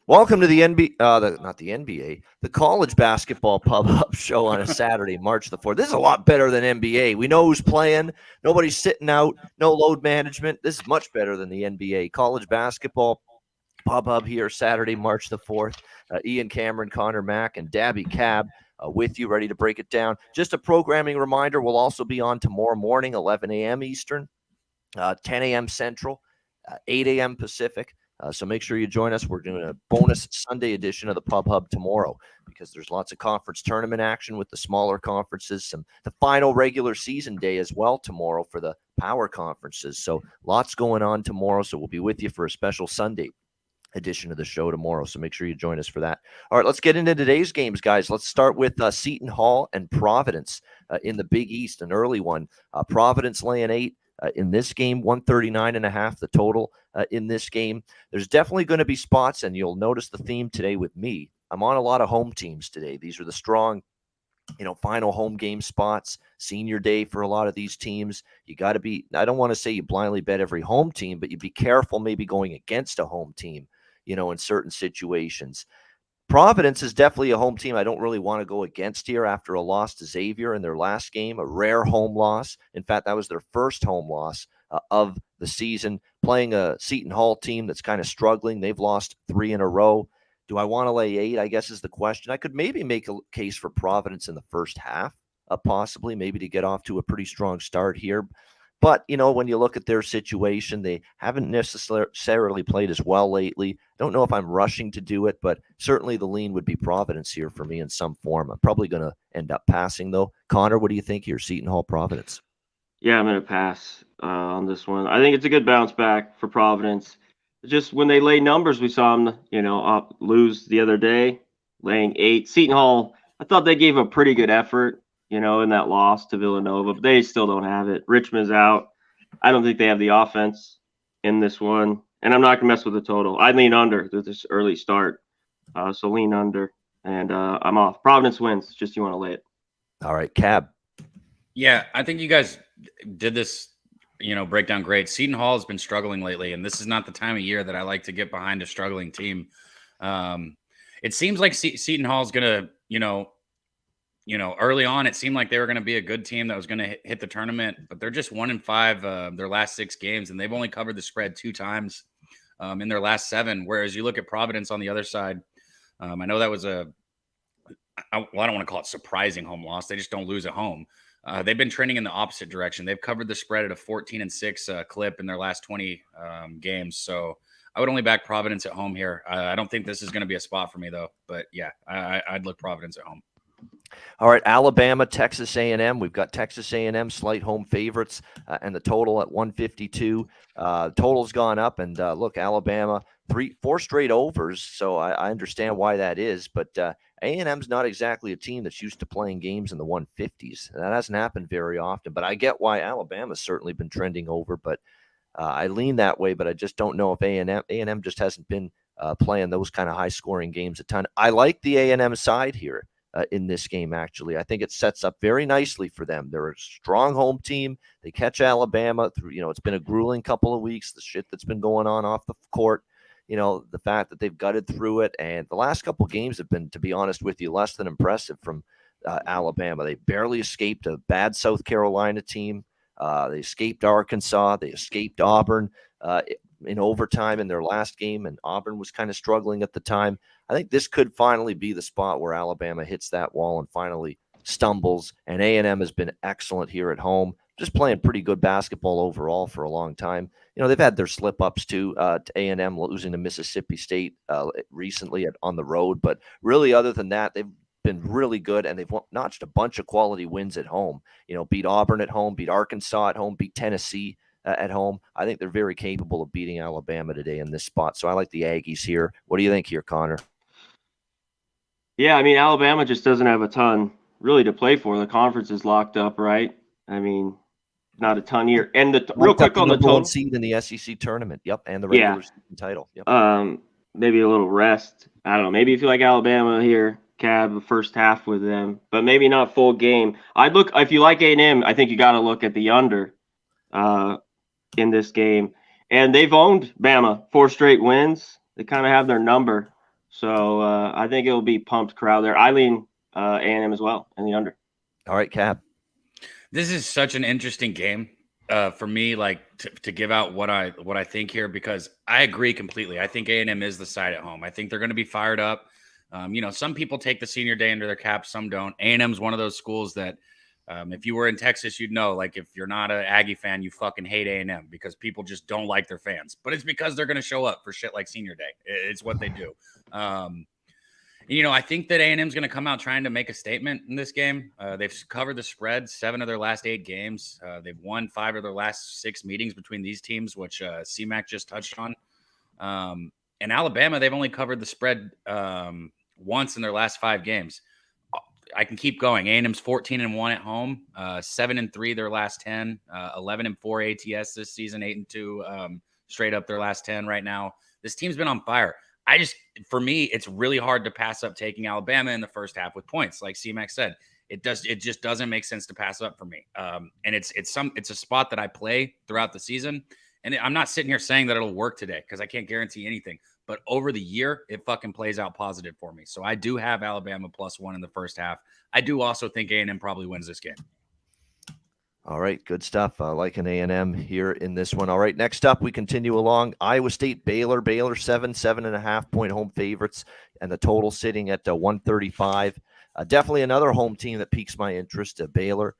Welcome to the not the NBA, the college basketball pub up show on a Saturday, March the 4th. This is a lot better than NBA. We know who's playing. Nobody's sitting out. No load management. This is much better than the NBA. College basketball pub hub here, Saturday, March the 4th. Ian Cameron, Connor Mack, and Daby Cab with you, ready to break it down. Just a programming reminder, we'll also be on tomorrow morning, 11 a.m. Eastern, 10 a.m. Central, 8 a.m. Pacific. So make sure you join us. We're doing a bonus Sunday edition of the Pub Hub tomorrow because there's lots of conference tournament action with the smaller conferences, the final regular season day as well tomorrow for the power conferences. So lots going on tomorrow. So we'll be with you for a special Sunday edition of the show tomorrow. So make sure you join us for that. All right, let's get into today's games, guys. Let's start with Seton Hall and Providence in the Big East, an early one. Providence laying 8. In this game, 139.5 the total in this game. There's definitely going to be spots, and you'll notice the theme today with me. I'm on a lot of home teams today. These are the strong, final home game spots, senior day for a lot of these teams. You got to be, I don't want to say you blindly bet every home team, but you be careful maybe going against a home team, in certain situations. Providence is definitely a home team I don't really want to go against here after a loss to Xavier in their last game, a rare home loss. In fact, that was their first home loss of the season, playing a Seton Hall team that's kind of struggling. They've lost 3 in a row. Do I want to lay 8, I guess is the question. I could maybe make a case for Providence in the first half, possibly, maybe to get off to a pretty strong start here. But, when you look at their situation, they haven't necessarily played as well lately. Don't know if I'm rushing to do it, but certainly the lean would be Providence here for me in some form. I'm probably going to end up passing, though. Connor, what do you think here, Seton Hall, Providence? Yeah, I'm going to pass on this one. I think it's a good bounce back for Providence. Just when they lay numbers, we saw them, lose the other day, laying 8. Seton Hall, I thought they gave a pretty good effort, in that loss to Villanova, but they still don't have it. Richmond's out. I don't think they have the offense in this one, and I'm not going to mess with the total. I lean under with this early start, so lean under, and I'm off. Providence wins, just you want to lay it. All right, Cab. Yeah, I think you guys did this, breakdown great. Seton Hall has been struggling lately, and this is not the time of year that I like to get behind a struggling team. It seems like Seton Hall is going to, early on, it seemed like they were going to be a good team that was going to hit the tournament, but they're just 1-5 their last 6 games, and they've only covered the spread 2 times in their last 7. Whereas you look at Providence on the other side, I know that was I don't want to call it surprising home loss. They just don't lose at home. They've been trending in the opposite direction. They've covered the spread at a 14-6 clip in their last 20 games. So I would only back Providence at home here. I don't think this is going to be a spot for me, though. But, yeah, I'd look Providence at home. All right, Alabama, Texas A&M. We've got Texas A&M slight home favorites and the total at 152. Total's gone up, and look, Alabama, 4 straight overs, so I understand why that is. But A&M's not exactly a team that's used to playing games in the 150s. That hasn't happened very often, but I get why Alabama's certainly been trending over. But I lean that way, but I just don't know if A&M just hasn't been playing those kind of high-scoring games a ton. I like the A&M side here. In this game, actually. I think it sets up very nicely for them. They're a strong home team. They catch Alabama through, it's been a grueling couple of weeks, the shit that's been going on off the court, the fact that they've gutted through it. And the last couple of games have been, to be honest with you, less than impressive from Alabama. They barely escaped a bad South Carolina team. They escaped Arkansas. They escaped Auburn in overtime in their last game, and Auburn was kind of struggling at the time. I think this could finally be the spot where Alabama hits that wall and finally stumbles, and A&M has been excellent here at home, just playing pretty good basketball overall for a long time. They've had their slip-ups too, to A&M losing to Mississippi State recently on the road, but really other than that, they've been really good, and they've notched a bunch of quality wins at home. Beat Auburn at home, beat Arkansas at home, beat Tennessee at home. I think they're very capable of beating Alabama today in this spot, so I like the Aggies here. What do you think here, Connor? Yeah, I mean, Alabama just doesn't have a ton really to play for. The conference is locked up, right? I mean, not a ton here. And real quick on the total seed in the SEC tournament. Yep, and the regular season title. Yep. Maybe a little rest. I don't know. Maybe if you like Alabama here, Cab the first half with them, but maybe not full game. I'd look if you like A&M. I think you got to look at the under in this game. And they've owned Bama 4 straight wins. They kind of have their number. So I think it'll be pumped crowd there. I lean A&M as well in the under. All right, Cap. This is such an interesting game for me, like to give out what I think here, because I agree completely. I think A&M is the side at home. I think they're going to be fired up. Some people take the senior day under their cap, some don't. A&M is one of those schools that if you were in Texas, you'd know, like, if you're not an Aggie fan, you fucking hate A&M because people just don't like their fans. But it's because they're going to show up for shit like senior day. It's what they do. I think that A&M is going to come out trying to make a statement in this game. They've covered the spread 7 of their last 8 games. They've won 5 of their last 6 meetings between these teams, which CMAC just touched on. And Alabama, they've only covered the spread once in their last 5 games. I can keep going. A&M's 14-1 at home, 7-3 their last 10, 11-4 ATS this season, 8-2 straight up their last 10 right now. This team's been on fire. For me, it's really hard to pass up taking Alabama in the first half with points. Like C-Mac said, it just doesn't make sense to pass up for me. And it's a spot that I play throughout the season. And I'm not sitting here saying that it'll work today because I can't guarantee anything. But over the year, it fucking plays out positive for me. So I do have Alabama +1 in the first half. I do also think A&M probably wins this game. All right, good stuff. Like an A&M here in this one. All right, next up, we continue along. Iowa State, Baylor. Baylor 7.5 point home favorites, and the total sitting at 135. Definitely another home team that piques my interest. Baylor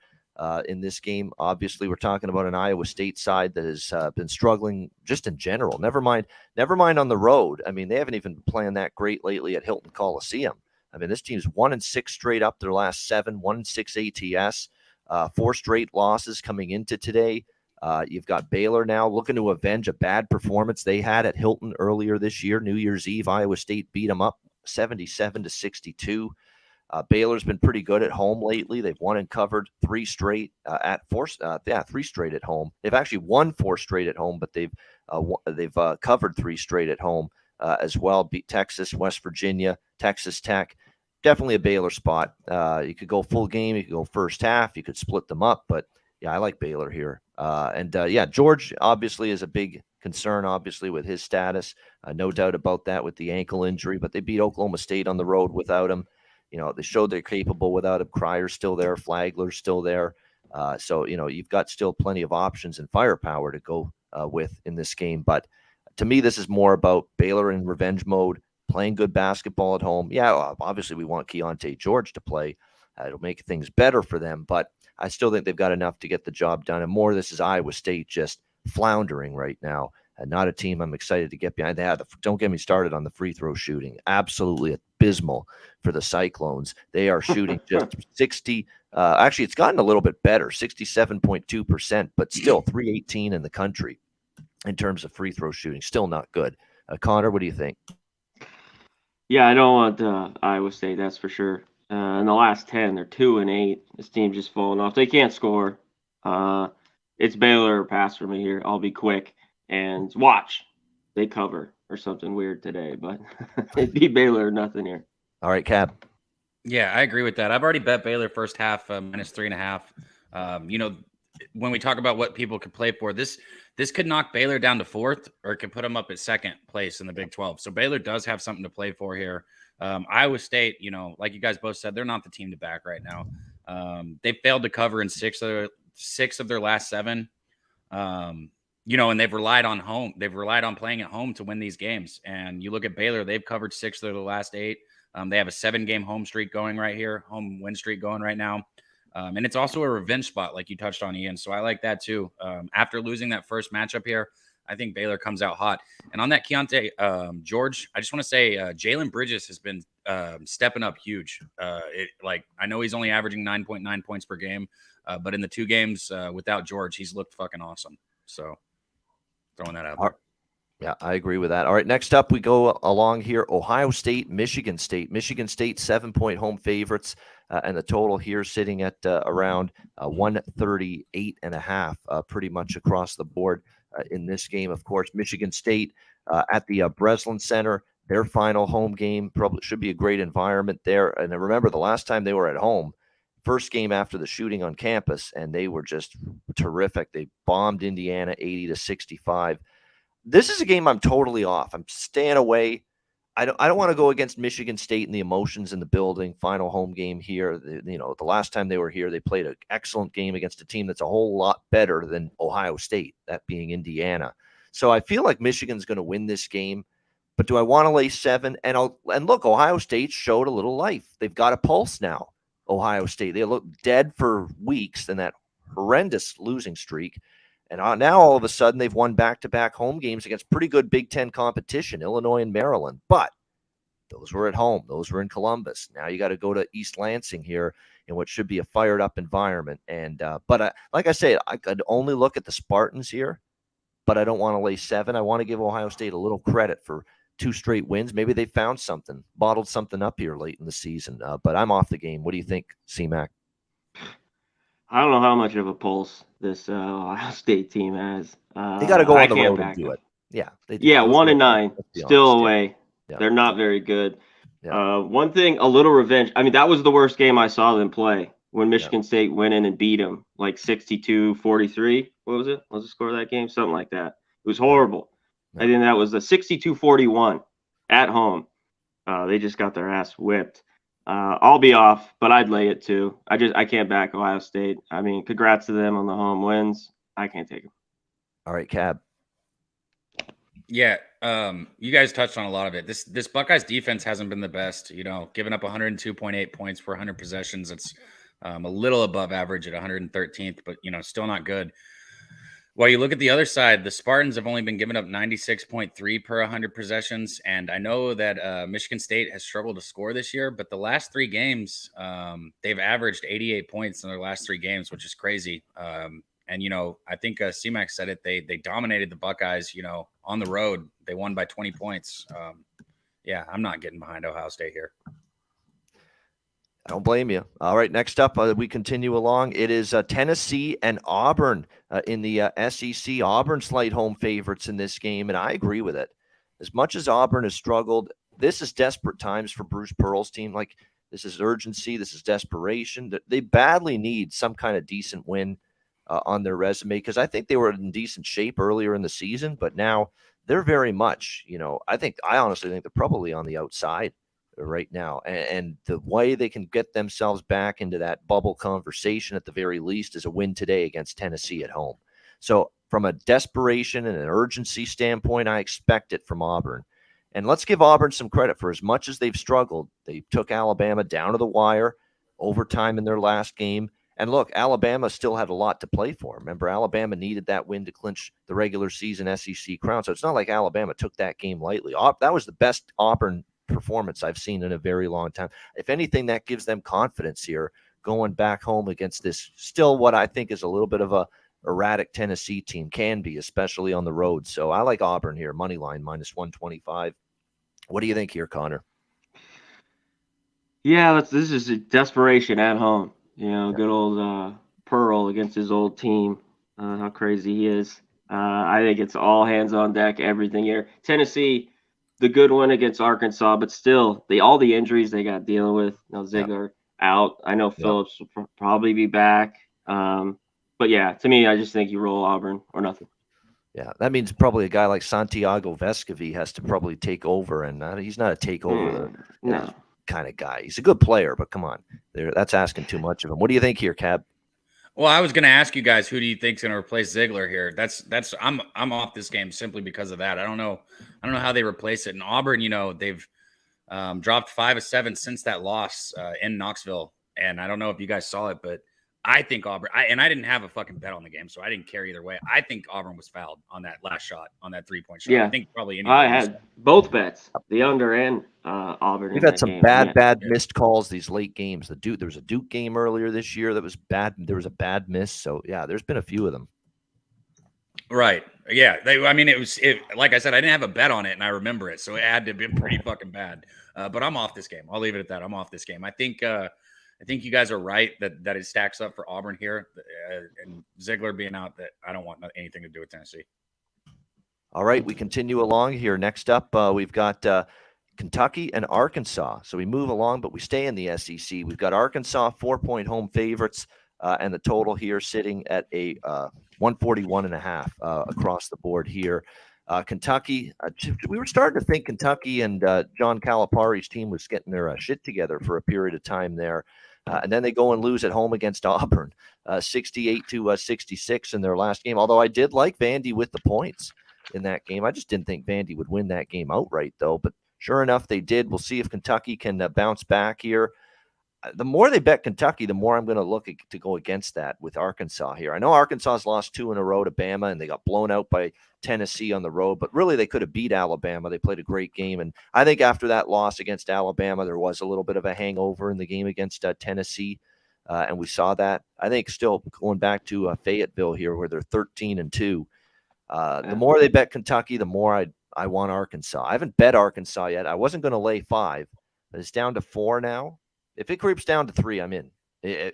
in this game. Obviously, we're talking about an Iowa State side that has been struggling just in general. Never mind on the road. I mean, they haven't even been playing that great lately at Hilton Coliseum. I mean, this team's 1-6 straight up their last 7, 1-6 ATS. 4 straight losses coming into today. You've got Baylor now looking to avenge a bad performance they had at Hilton earlier this year. New Year's Eve, Iowa State beat them up 77-62. Baylor's been pretty good at home lately. They've won and covered 3 straight at 3 straight at home. They've actually won 4 straight at home, but they've covered 3 straight at home as well. Beat Texas, West Virginia, Texas Tech. Definitely a Baylor spot. You could go full game. You could go first half. You could split them up. But, yeah, I like Baylor here. George obviously is a big concern, obviously, with his status. No doubt about that with the ankle injury. But they beat Oklahoma State on the road without him. They showed they're capable without him. Cryer's still there. Flagler's still there. So, you've got still plenty of options and firepower to go with in this game. But to me, this is more about Baylor in revenge mode. Playing good basketball at home. Yeah, obviously we want Keontae George to play. It'll make things better for them, but I still think they've got enough to get the job done. And more, this is Iowa State just floundering right now. And not a team I'm excited to get behind. Don't get me started on the free throw shooting. Absolutely abysmal for the Cyclones. They are shooting just 60. Actually, it's gotten a little bit better, 67.2%, but still 318 in the country in terms of free throw shooting. Still not good. Conor, what do you think? Yeah, I don't want Iowa State, that's for sure. In the last 10, they're 2-8. This team's just falling off. They can't score. It's Baylor or pass for me here. I'll be quick. And watch. They cover or something weird today, but it'd be Baylor or nothing here. All right, Cap. Yeah, I agree with that. I've already bet Baylor first half -3.5. When we talk about what people could play for, this could knock Baylor down to 4th, or it could put them up at 2nd place in the Big 12. So Baylor does have something to play for here. Iowa State, like you guys both said, they're not the team to back right now. They failed to cover in 6 of their last 7. And they've relied on home. They've relied on playing at home to win these games. And you look at Baylor, they've covered 6 of their last 8. They have a 7-game home streak going right here, home win streak going right now. And it's also a revenge spot, like you touched on, Ian. So I like that too. After losing that first matchup here, I think Baylor comes out hot. And on that Keontae, George, I just want to say Jalen Bridges has been stepping up huge. I know he's only averaging 9.9 points per game, but in the 2 games without George, he's looked fucking awesome. So throwing that out there. Yeah, I agree with that. All right, next up we go along here. Ohio State, Michigan State. Michigan State 7-point home favorites, and the total here sitting at around 138.5, pretty much across the board in this game. Of course, Michigan State at the Breslin Center, their final home game. Probably should be a great environment there. And I remember the last time they were at home, first game after the shooting on campus, and they were just terrific. They bombed Indiana 80-65. This is a game I'm totally off. I'm staying away. I don't want to go against Michigan State and the emotions in the building. Final home game here. The last time they were here, they played an excellent game against a team that's a whole lot better than Ohio State, that being Indiana. So I feel like Michigan's going to win this game. But do I want to lay 7? And look, Ohio State showed a little life. They've got a pulse now. Ohio State. They looked dead for weeks in that horrendous losing streak. And now all of a sudden they've won back-to-back home games against pretty good Big Ten competition, Illinois and Maryland. But those were at home. Those were in Columbus. Now you got to go to East Lansing here in what should be a fired-up environment. And like I say, I could only look at the Spartans here, but I don't want to lay 7. I want to give Ohio State a little credit for 2 straight wins. Maybe they found something, bottled something up here late in the season. But I'm off the game. What do you think, C-Mac? I don't know how much of a pulse this Ohio State team has. They got to go on the road and do it. Yeah. 1-9, still honest. away. Yeah. They're not very good. Yeah. One thing, a little revenge. I mean, that was the worst game I saw them play when Michigan State went in and beat them like 62-43. What was it? What was the score of that game? Something like that. It was horrible. Yeah. I think that was a 62-41 at home. They just got their ass whipped. I'll be off, but I'd lay it too. I can't back Ohio State. I mean, congrats to them on the home wins. I can't take them. All right, Cab. Yeah, you guys touched on a lot of it. This Buckeyes defense hasn't been the best. Giving up 102.8 points per 100 possessions. It's a little above average at 113th, but still not good. While you look at the other side, the Spartans have only been giving up 96.3 per 100 possessions. And I know that Michigan State has struggled to score this year, but the last 3 games, they've averaged 88 points in their last 3 games, which is crazy. And I think CMAX said it. They dominated the Buckeyes, on the road. They won by 20 points. Yeah, I'm not getting behind Ohio State here. I don't blame you. All right, next up, we continue along. It is Tennessee and Auburn in the SEC. Auburn slight home favorites in this game, and I agree with it. As much as Auburn has struggled, this is desperate times for Bruce Pearl's team. Like, this is urgency. This is desperation. They badly need some kind of decent win on their resume, because I think they were in decent shape earlier in the season, but now they're very much, I honestly think they're probably on the outside right now. And the way they can get themselves back into that bubble conversation at the very least is a win today against Tennessee at home. So from a desperation and an urgency standpoint, I expect it from Auburn. And let's give Auburn some credit. For as much as they've struggled, they took Alabama down to the wire, overtime in their last game. And look, Alabama still had a lot to play for. Remember, Alabama needed that win to clinch the regular season SEC crown. So it's not like Alabama took that game lightly. That was the best Auburn performance I've seen in a very long time. If anything, that gives them confidence here going back home against this still what I think is a little bit of a erratic Tennessee team, can be, especially on the road. So I like Auburn here, money line -125. What do you think here, Connor? Yeah, this is a desperation at home. Good old Pearl against his old team. How crazy he is. I think it's all hands on deck, everything here. Tennessee, the good one against Arkansas, but still, all the injuries they got dealing with. Ziegler out. I know Phillips will probably be back. But yeah, to me, I just think you roll Auburn or nothing. Yeah, that means probably a guy like Santiago Vescovi has to probably take over, and he's not a takeover kind of guy. He's a good player, but come on, that's asking too much of him. What do you think here, Cab? Well, I was going to ask you guys, who do you think is going to replace Ziegler here? I'm off this game simply because of that. I don't know how they replace it. And Auburn, they've dropped 5 of 7 since that loss in Knoxville. And I don't know if you guys saw it, but I think Auburn. I didn't have a fucking bet on the game, so I didn't care either way. I think Auburn was fouled on that last shot, on that 3-point shot. Yeah. I think probably I had both bets, the under and Auburn. We've had some bad missed calls these late games. There was a Duke game earlier this year that was bad. There was a bad miss. So yeah, there's been a few of them. Right. Yeah. Like I said, I didn't have a bet on it, and I remember it, so it had to have been pretty fucking bad. But I'm off this game. I'll leave it at that. I'm off this game. I think you guys are right that it stacks up for Auburn here, and Ziegler being out, that I don't want anything to do with Tennessee. All right, we continue along here. Next up, we've got Kentucky and Arkansas. So we move along, but we stay in the SEC. We've got Arkansas 4-point home favorites, and the total here sitting at a 141.5 across the board here. Kentucky, we were starting to think Kentucky and John Calipari's team was getting their shit together for a period of time there. And then they go and lose at home against Auburn, 68-66 in their last game. Although I did like Vandy with the points in that game. I just didn't think Vandy would win that game outright, though. But sure enough, they did. We'll see if Kentucky can bounce back here. The more they bet Kentucky, the more I'm going to look to go against that with Arkansas here. I know Arkansas's lost 2 in a row to Bama, and they got blown out by Tennessee on the road, but really they could have beat Alabama. They played a great game, and I think after that loss against Alabama, there was a little bit of a hangover in the game against Tennessee, and we saw that. I think still going back to Fayetteville here, where they're 13-2. The more they bet Kentucky, the more I want Arkansas. I haven't bet Arkansas yet. I wasn't going to lay 5, but it's down to 4 now. If it creeps down to 3, I'm in.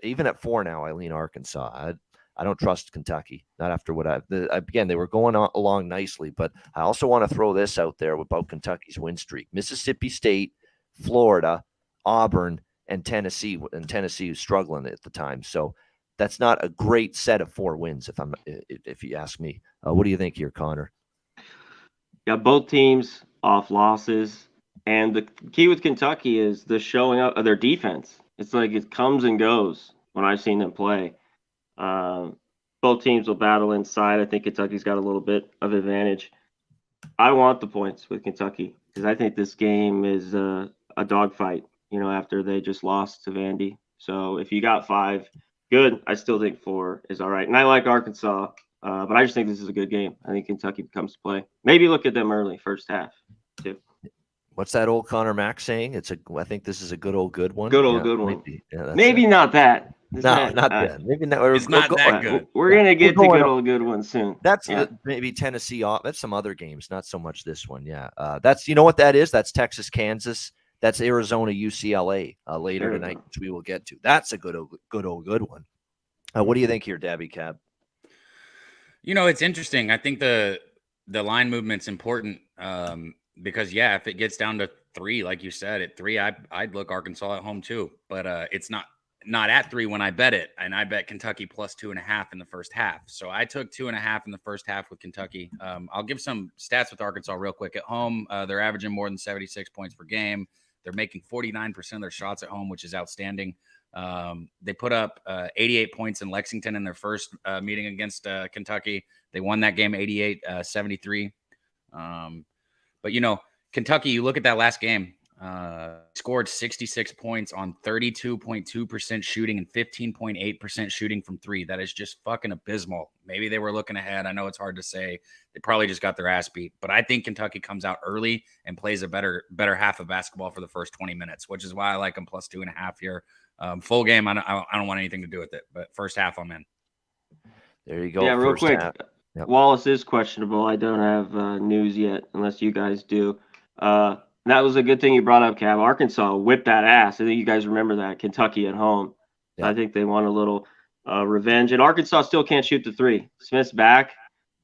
Even at 4 now, I lean Arkansas. I don't trust Kentucky. Not after what again, they were going along nicely, but I also want to throw this out there about Kentucky's win streak. Mississippi State, Florida, Auburn, and Tennessee. And Tennessee was struggling at the time. So that's not a great set of 4 wins, if you ask me. What do you think here, Connor? Yeah, both teams off losses. And the key with Kentucky is the showing up of their defense. It's like it comes and goes when I've seen them play. Both teams will battle inside. I think Kentucky's got a little bit of advantage. I want the points with Kentucky because I think this game is a dogfight, after they just lost to Vandy. So if you got 5, good. I still think 4 is all right. And I like Arkansas, but I just think this is a good game. I think Kentucky comes to play. Maybe look at them early, first half, too. What's that old Connor Mack saying? I think this is a good one. Good one. Maybe, maybe not that. Not that. Maybe not. It's not that good. We're gonna get to good one soon. That's maybe Tennessee. That's some other games, not so much this one. Yeah, that's what that is. That's Texas, Kansas. That's Arizona, UCLA later tonight, which we will get to. That's a good one. What do you think here, Daby Cab? It's interesting. I think the line movement's important. Because if it gets down to 3, like you said, at 3, I'd look Arkansas at home too. But it's not at 3 when I bet it, and I bet Kentucky plus 2.5 in the first half. So I took 2.5 in the first half with Kentucky. I'll give some stats with Arkansas real quick. At home, they're averaging more than 76 points per game. They're making 49% of their shots at home, which is outstanding. They put up 88 points in Lexington in their first meeting against Kentucky. They won that game 88-73. But, Kentucky, you look at that last game, scored 66 points on 32.2% shooting and 15.8% shooting from 3. That is just fucking abysmal. Maybe they were looking ahead. I know it's hard to say. They probably just got their ass beat. But I think Kentucky comes out early and plays a better half of basketball for the first 20 minutes, which is why I like them plus 2.5 here. Full game, I don't want anything to do with it. But first half, I'm in. There you go. Yeah, real quick. Yep. Wallace is questionable. I don't have news yet, unless you guys do. That was a good thing you brought up, Cav. Arkansas whipped that ass. I think you guys remember that. Kentucky at home. Yep. I think they want a little revenge. And Arkansas still can't shoot the 3. Smith's back,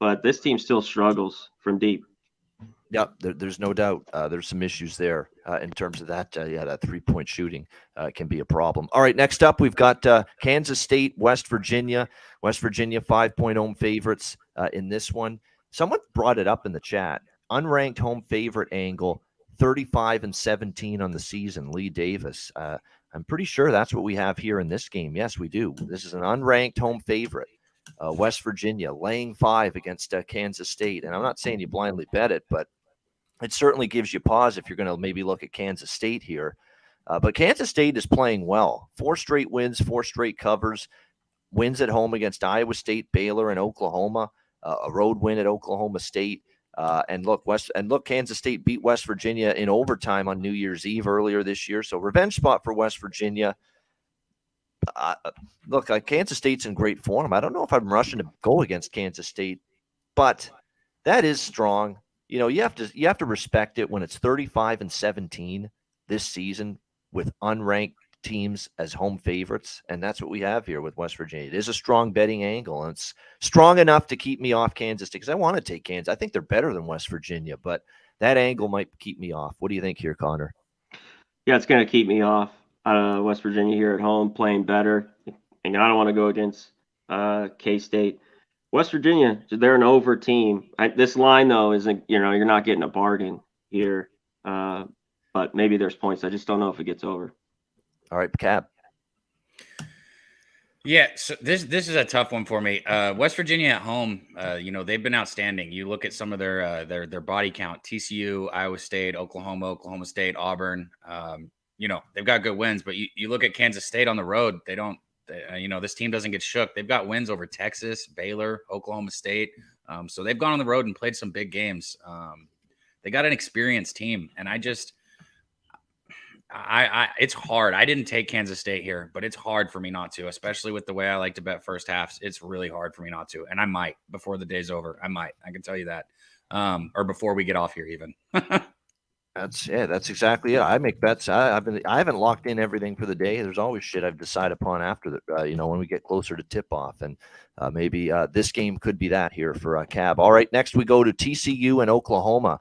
but this team still struggles from deep. Yep, there's no doubt. There's some issues there in terms of that. That 3-point shooting can be a problem. All right, next up, we've got Kansas State, West Virginia. West Virginia 5-point home favorites in this one. Someone brought it up in the chat. Unranked home favorite angle, 35-17 on the season. Lee Davis. I'm pretty sure that's what we have here in this game. Yes, we do. This is an unranked home favorite. West Virginia laying 5 against Kansas State. And I'm not saying you blindly bet it, but it certainly gives you pause if you're going to maybe look at Kansas State here. But Kansas State is playing well. 4 straight wins, 4 straight covers. Wins at home against Iowa State, Baylor, and Oklahoma. A road win at Oklahoma State. And look, Kansas State beat West Virginia in overtime on New Year's Eve earlier this year. So revenge spot for West Virginia. Kansas State's in great form. I don't know if I'm rushing to go against Kansas State, but that is strong. You have to respect it when it's 35-17 this season with unranked teams as home favorites, and that's what we have here with West Virginia. It is a strong betting angle, and it's strong enough to keep me off Kansas State because I want to take Kansas. I think they're better than West Virginia, but that angle might keep me off. What do you think here, Connor? Yeah, it's going to keep me off. West Virginia here at home playing better, and I don't want to go against K-State. West Virginia, they're an over team. This line though isn't. You're not getting a bargain here. But maybe there's points. I just don't know if it gets over. All right, Cap. Yeah, so this is a tough one for me. West Virginia at home, they've been outstanding. You look at some of their body count: TCU, Iowa State, Oklahoma State, Auburn. They've got good wins, but you look at Kansas State on the road. This team doesn't get shook. They've got wins over Texas, Baylor, Oklahoma State. So they've gone on the road and played some big games. They got an experienced team, and it's hard. I didn't take Kansas State here, but it's hard for me not to, especially with the way I like to bet first halves. It's really hard for me not to, and I might before the day's over. I can tell you that, or before we get off here, even. That's exactly it. I make bets. I haven't locked in everything for the day. There's always shit I've decided upon after the, when we get closer to tip off, and maybe this game could be that here for Cab. All right, next we go to TCU and Oklahoma.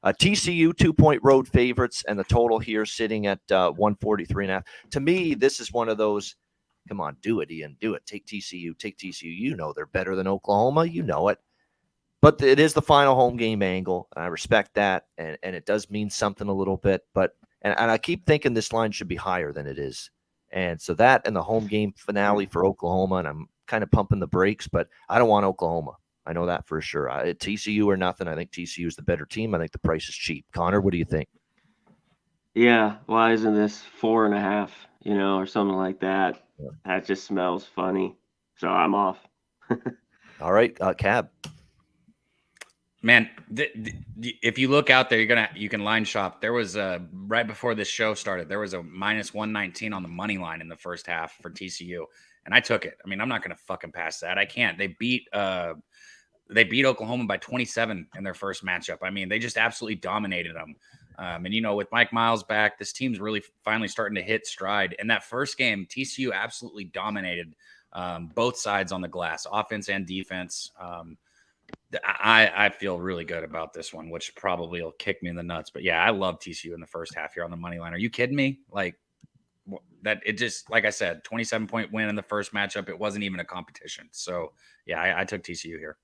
TCU 2-point road favorites, and the total here sitting at 143.5. To me, this is one of those. Come on, do it, Ian. Do it. Take TCU. Take TCU. You know they're better than Oklahoma. You know it. But it is the final home game angle. I respect that, and it does mean something a little bit. But and I keep thinking this line should be higher than it is. And so that and the home game finale for Oklahoma, and I'm kind of pumping the brakes, but I don't want Oklahoma. I know that for sure. TCU or nothing. I think TCU is the better team. I think the price is cheap. Connor, what do you think? Yeah, why isn't this 4.5? Or something like that. Yeah. That just smells funny. So I'm off. All right, Cab. Man, if you look out there, you can line shop. There was right before this show started, there was a minus 119 on the money line in the first half for TCU, and I took it. I mean, I'm not going to fucking pass that. I can't. They beat Oklahoma by 27 in their first matchup. I mean, they just absolutely dominated them. And with Mike Miles back, this team's really finally starting to hit stride. And that first game, TCU absolutely dominated both sides on the glass, offense and defense. I feel really good about this one, which probably will kick me in the nuts. But yeah, I love TCU in the first half here on the money line. Are you kidding me? Like that, it just, like I said, 27-point win in the first matchup. It wasn't even a competition. So yeah, I took TCU here.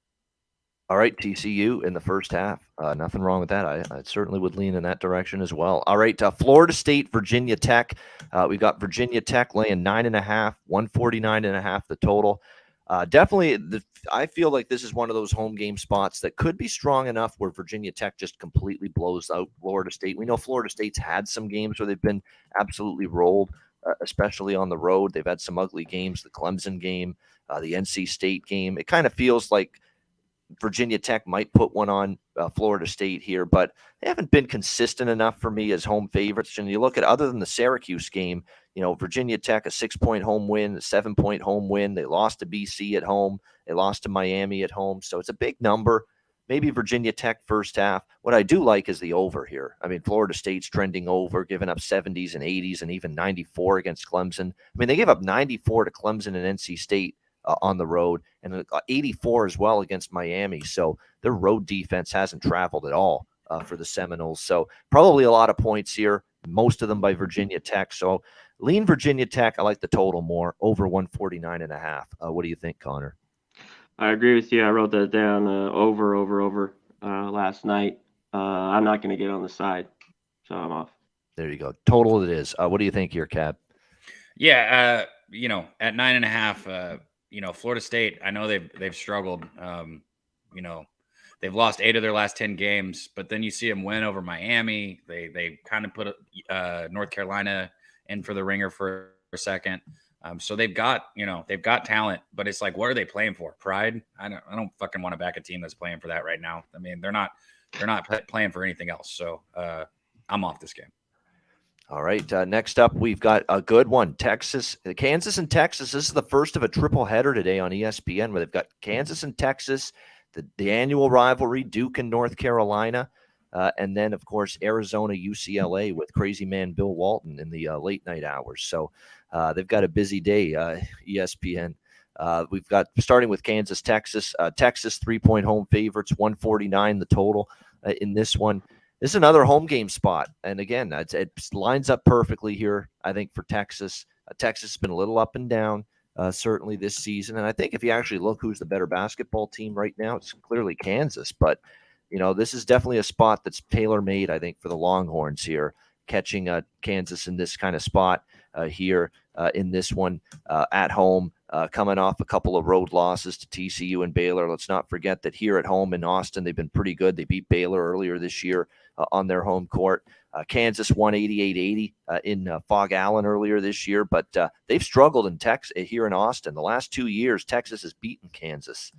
All right, TCU in the first half. Nothing wrong with that. I certainly would lean in that direction as well. All right, Florida State, Virginia Tech. We've got Virginia Tech laying 9.5, 149.5 the total. Definitely, I feel like this is one of those home game spots that could be strong enough where Virginia Tech just completely blows out Florida State. We know Florida State's had some games where they've been absolutely rolled, especially on the road. They've had some ugly games, the Clemson game, the NC State game. It kind of feels like Virginia Tech might put one on Florida State here, but they haven't been consistent enough for me as home favorites. And you look at, other than the Syracuse game, Virginia Tech, a 6-point home win, a 7-point home win. They lost to BC at home. They lost to Miami at home. So it's a big number. Maybe Virginia Tech first half. What I do like is the over here. I mean, Florida State's trending over, giving up 70s and 80s and even 94 against Clemson. I mean, they gave up 94 to Clemson and NC State on the road, and 84 as well against Miami. So their road defense hasn't traveled at all for the Seminoles. So probably a lot of points here, most of them by Virginia Tech. So lean Virginia Tech. I like the total more, over 149.5. What do you think, Connor? I agree with you. I wrote that down, over last night. I'm not going to get on the side, so I'm off. There you go. Total it is. What do you think here, Cab? Yeah, at 9.5, Florida State, I know they've struggled. They've lost 8 of their last 10 games, but then you see them win over Miami. They kind of put North Carolina in for the ringer for a second. So they've got talent, but it's like, what are they playing for? Pride? I don't fucking want to back a team that's playing for that right now. I mean, they're not playing for anything else. So I'm off this game. All right. Next up, we've got a good one. Kansas and Texas. This is the first of a triple header today on ESPN, where they've got Kansas and Texas, the annual rivalry, Duke and North Carolina, and then, of course, Arizona, UCLA with crazy man Bill Walton in the late night hours. So they've got a busy day, ESPN. We've got, starting with Kansas, Texas. Texas 3-point home favorites, 149 the total in this one. This is another home game spot. And again, it lines up perfectly here, I think, for Texas. Texas has been a little up and down. certainly this season. And I think if you actually look who's the better basketball team right now, it's clearly Kansas. But, this is definitely a spot that's tailor-made, I think, for the Longhorns here, catching Kansas in this kind of spot here in this one at home, coming off a couple of road losses to TCU and Baylor. Let's not forget that here at home in Austin, they've been pretty good. They beat Baylor earlier this year on their home court. Kansas won 88-80 in Fog Allen earlier this year, but they've struggled in Texas here in Austin. The last 2 years, Texas has beaten Kansas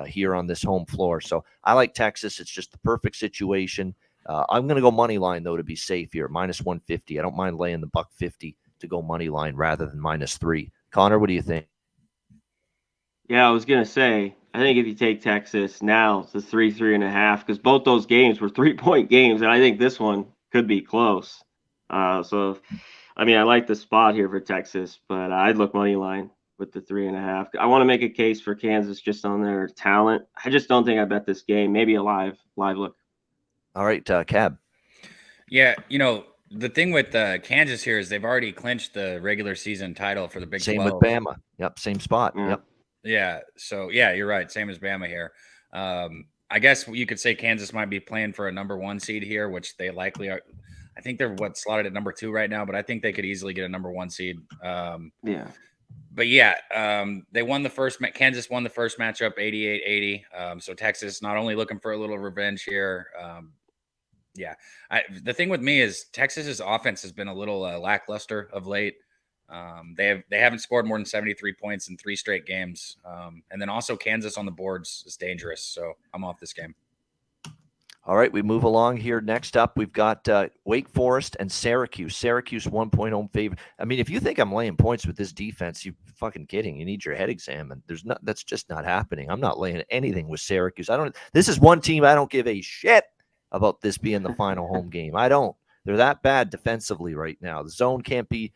here on this home floor. So I like Texas. It's just the perfect situation. I'm going to go money line, though, to be safe here, minus 150. I don't mind laying the $1.50 to go money line rather than -3. Connor, what do you think? Yeah, I was gonna say, I think if you take Texas now, it's a 3.5, because both those games were 3-point games, and I think this one could be close. So, I mean, I like the spot here for Texas, but I'd look money line with the 3.5. I want to make a case for Kansas just on their talent. I just don't think I bet this game. Maybe a live look. All right, Cab. Yeah, the thing with Kansas here is they've already clinched the regular season title for the Big 12. Same with Bama. Yep, same spot. Yeah. Yep. Yeah. So, yeah, you're right. Same as Bama here. I guess you could say Kansas might be playing for a number 1 seed here, which they likely are. I think they're slotted at number 2 right now, but I think they could easily get a number 1 seed. Yeah. But yeah, Kansas won the first matchup 88-80. So Texas not only looking for a little revenge here. Yeah. The thing with me is Texas's offense has been a little lackluster of late. They haven't scored more than 73 points in 3 straight games. And then also Kansas on the boards is dangerous. So I'm off this game. All right, we move along here. Next up, we've got Wake Forest and Syracuse. Syracuse 1-point home favorite. I mean, if you think I'm laying points with this defense, you're fucking kidding. You need your head examined. That's just not happening. I'm not laying anything with Syracuse. This is one team I don't give a shit about this being the final home game. I don't. They're that bad defensively right now. The zone can't be.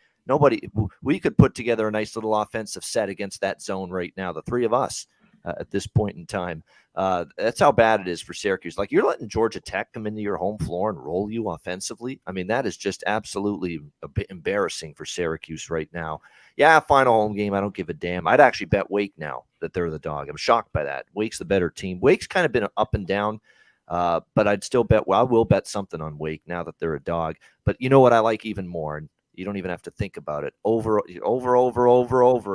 We could put together a nice little offensive set against that zone right now, the three of us at this point in time. That's how bad it is for Syracuse. Like, you're letting Georgia Tech come into your home floor and roll you offensively. I mean, that is just absolutely a bit embarrassing for Syracuse right now. Yeah, final home game, I don't give a damn. I'd actually bet Wake now that they're the dog. I'm shocked by that. Wake's the better team. Wake's kind of been up and down. But I'd still bet. Well, I will bet something on Wake now that they're a dog. But you know what I like even more? And you don't even have to think about it. Over,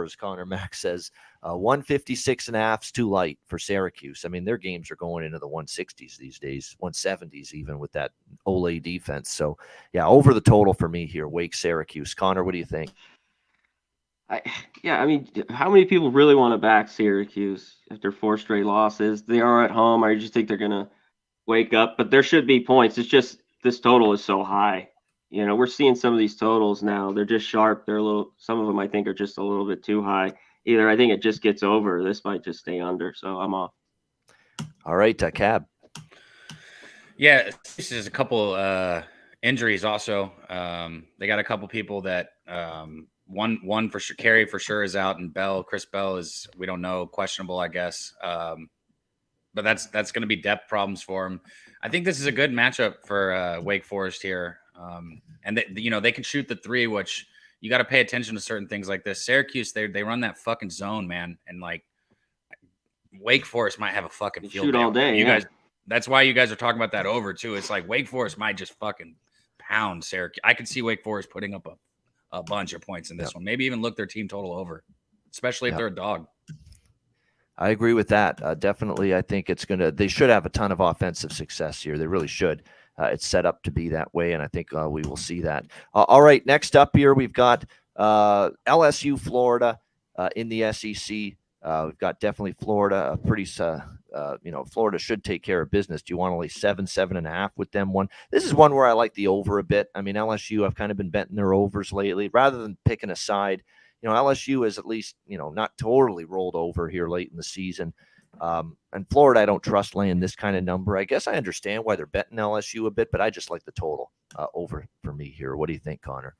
as Connor Mack says. 156.5 is too light for Syracuse. I mean, their games are going into the 160s these days, 170s even with that Ole defense. So, yeah, over the total for me here, Wake, Syracuse. Connor, what do you think? I mean, how many people really want to back Syracuse after 4 straight losses? They are at home. I just think they're going to wake up. But there should be points. It's just this total is so high. We're seeing some of these totals now. They're just sharp. Some of them I think are just a little bit too high. Either I think it just gets over. This might just stay under. So I'm off. All right, Cab. Yeah, this is a couple injuries also. They got a couple people that one for sure, Carey for sure is out, and Chris Bell is, we don't know, questionable, I guess. But that's going to be depth problems for him. I think this is a good matchup for Wake Forest here. And they can shoot the 3, which you got to pay attention to certain things like this. Syracuse, they run that fucking zone, man. And like Wake Forest might have a fucking field shoot day. all day. You guys, that's why you guys are talking about that over too. It's like Wake Forest might just fucking pound Syracuse. I could see Wake Forest putting up a bunch of points in this one. Maybe even look their team total over, especially if they're a dog. I agree with that. Definitely, I think they should have a ton of offensive success here. They really should. It's set up to be that way, and I think we will see that. All right, next up here, we've got LSU, Florida in the SEC. We've got definitely Florida, Florida should take care of business. Do you want to lay 7.5 with them? This is one where I like the over a bit. I mean, LSU, I've kind of been betting their overs lately rather than picking a side. LSU is at least, not totally rolled over here late in the season. And Florida, I don't trust laying this kind of number. I guess I understand why they're betting LSU a bit, but I just like the total over for me here. What do you think, Connor?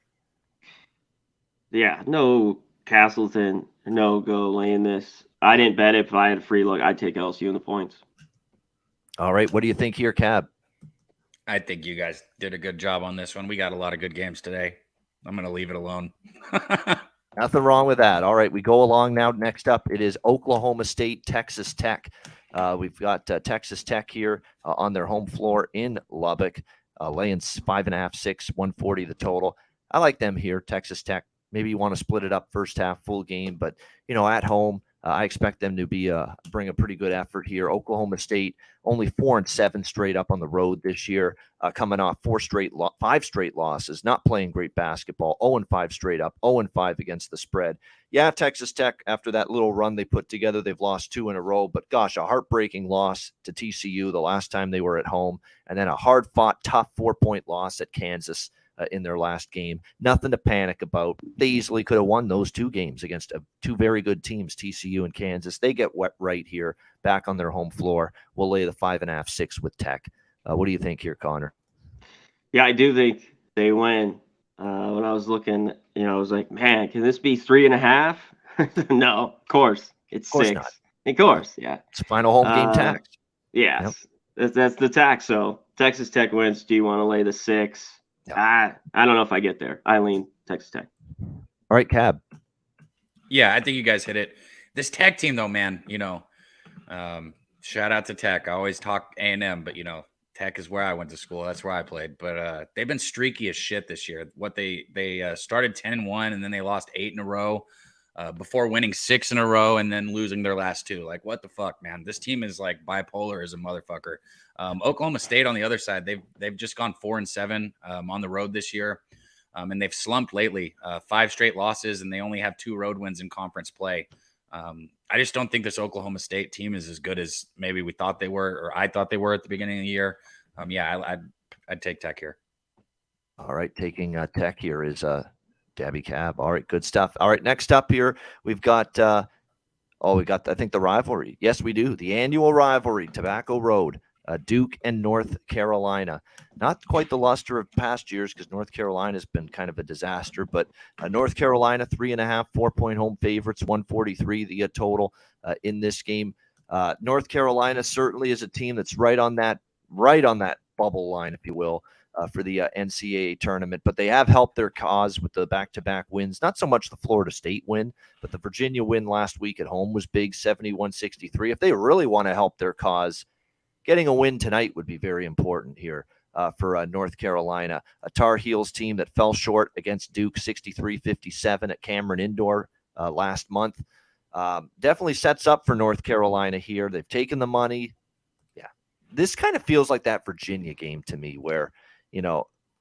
Yeah, no Castleton, no go laying this. I didn't bet it. If I had a free look, I'd take LSU in the points. All right, what do you think here, Cab? I think you guys did a good job on this one. We got a lot of good games today. I'm going to leave it alone. Nothing wrong with that. All right, we go along now. Next up, it is Oklahoma State, Texas Tech. We've got Texas Tech here on their home floor in Lubbock, laying 5.5, 6, 140 the total. I like them here, Texas Tech. Maybe you want to split it up first half, full game, but at home, I expect them to bring a pretty good effort here. Oklahoma State only 4-7 straight up on the road this year, coming off 5 straight losses, not playing great basketball. 0-5 straight up, 0-5 against the spread. Yeah, Texas Tech, after that little run they put together, they've lost 2 in a row. But gosh, a heartbreaking loss to TCU the last time they were at home, and then a hard-fought, tough 4-point loss at Kansas in their last game. Nothing to panic about. They easily could have won those 2 games against 2 very good teams, TCU and Kansas. They get wet right here, back on their home floor. We'll lay the 5.5, 6 with Tech. What do you think here, Connor? Yeah, I do think they win. When I was looking, I was like, man, can this be 3.5? No, of course. It's Of course 6. not. Of course, yeah. It's final home game tax. Yes. Yep. That's the tax. So Texas Tech wins. Do you want to lay the 6? Yep. I don't know if I get there. I lean Texas Tech. All right, Cab. Yeah, I think you guys hit it. This Tech team, though, man, shout out to Tech. I always talk A&M, but, Tech is where I went to school. That's where I played. But they've been streaky as shit this year. What they started 10-1, and then they lost 8 in a row before winning 6 in a row and then losing their last 2. Like, what the fuck, man? This team is like bipolar as a motherfucker. Oklahoma State on the other side, they've just gone 4-7 on the road this year, and they've slumped lately. 5 straight losses, and they only have 2 road wins in conference play. I just don't think this Oklahoma State team is as good as maybe we thought they were, or I thought they were at the beginning of the year. I'd take Tech here. All right, taking Tech here is Daby Cab. All right, good stuff. All right, next up here, we've got I think the rivalry. Yes, we do. The annual rivalry, Tobacco Road, Duke and North Carolina. Not quite the luster of past years because North Carolina has been kind of a disaster, but North Carolina 3.5, 4-point home favorites, 143 the total in this game. North Carolina certainly is a team that's right on that bubble line, if you will, for the NCAA tournament, but they have helped their cause with the back-to-back wins. Not so much the Florida State win, but the Virginia win last week at home was big, 71-63. If they really want to help their cause, getting a win tonight would be very important here for North Carolina. A Tar Heels team that fell short against Duke 63-57 at Cameron Indoor last month. Definitely sets up for North Carolina here. They've taken the money. Yeah, this kind of feels like that Virginia game to me where,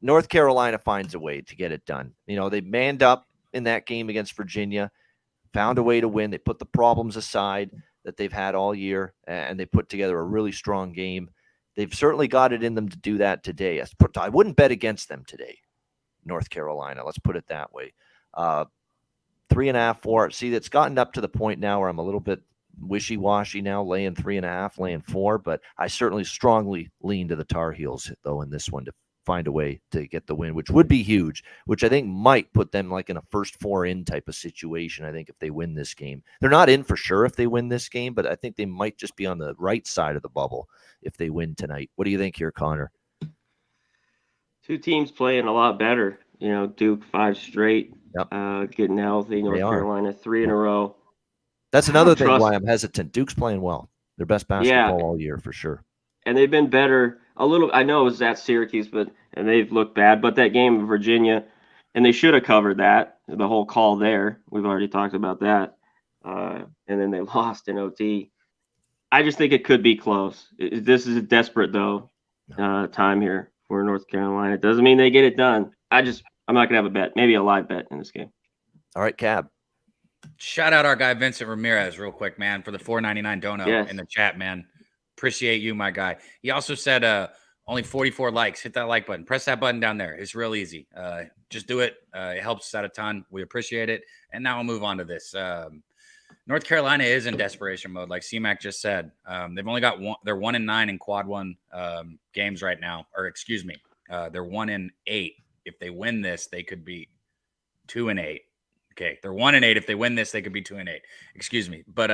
North Carolina finds a way to get it done. They manned up in that game against Virginia, found a way to win. They put the problems aside that they've had all year, and they put together a really strong game. They've certainly got it in them to do that today. I wouldn't bet against them today, North Carolina. Let's put it that way. 3.5, 4. See, it's gotten up to the point now where I'm a little bit wishy-washy now, laying 3.5, laying 4, but I certainly strongly lean to the Tar Heels, though, in this one to find a way to get the win, which would be huge, which I think might put them like in a first 4 in type of situation. I think if they win this game, they're not in for sure if they win this game, but I think they might just be on the right side of the bubble if they win tonight. What do you think here, Connor? 2 teams playing a lot better. Duke 5 straight, getting healthy. North Carolina 3 in a row. That's another thing why I'm hesitant. Duke's playing well. Their best basketball all year for sure. And they've been better a little. I know it was at Syracuse, and they've looked bad. But that game in Virginia, and they should have covered that. The whole call there. We've already talked about that. And then they lost in OT. I just think it could be close. This is a desperate, though, time here for North Carolina. It doesn't mean they get it done. I'm not going to have a bet. Maybe a live bet in this game. All right, Cab. Shout out our guy Vincent Ramirez real quick, man, for the $4.99 donut in the chat, man. Appreciate you, my guy. He also said only 44 likes. Hit that like button. Press that button down there. It's real easy. Just do it. It helps us out a ton. We appreciate it. And now we'll move on to this. North Carolina is in desperation mode, like C-Mac just said. They've only got one. They're 1-9 in quad 1 games right now. Or excuse me, they're 1-8. If they win this, they could be 2-8. Okay, they're 1-8. If they win this, they could be 2-8. Excuse me, but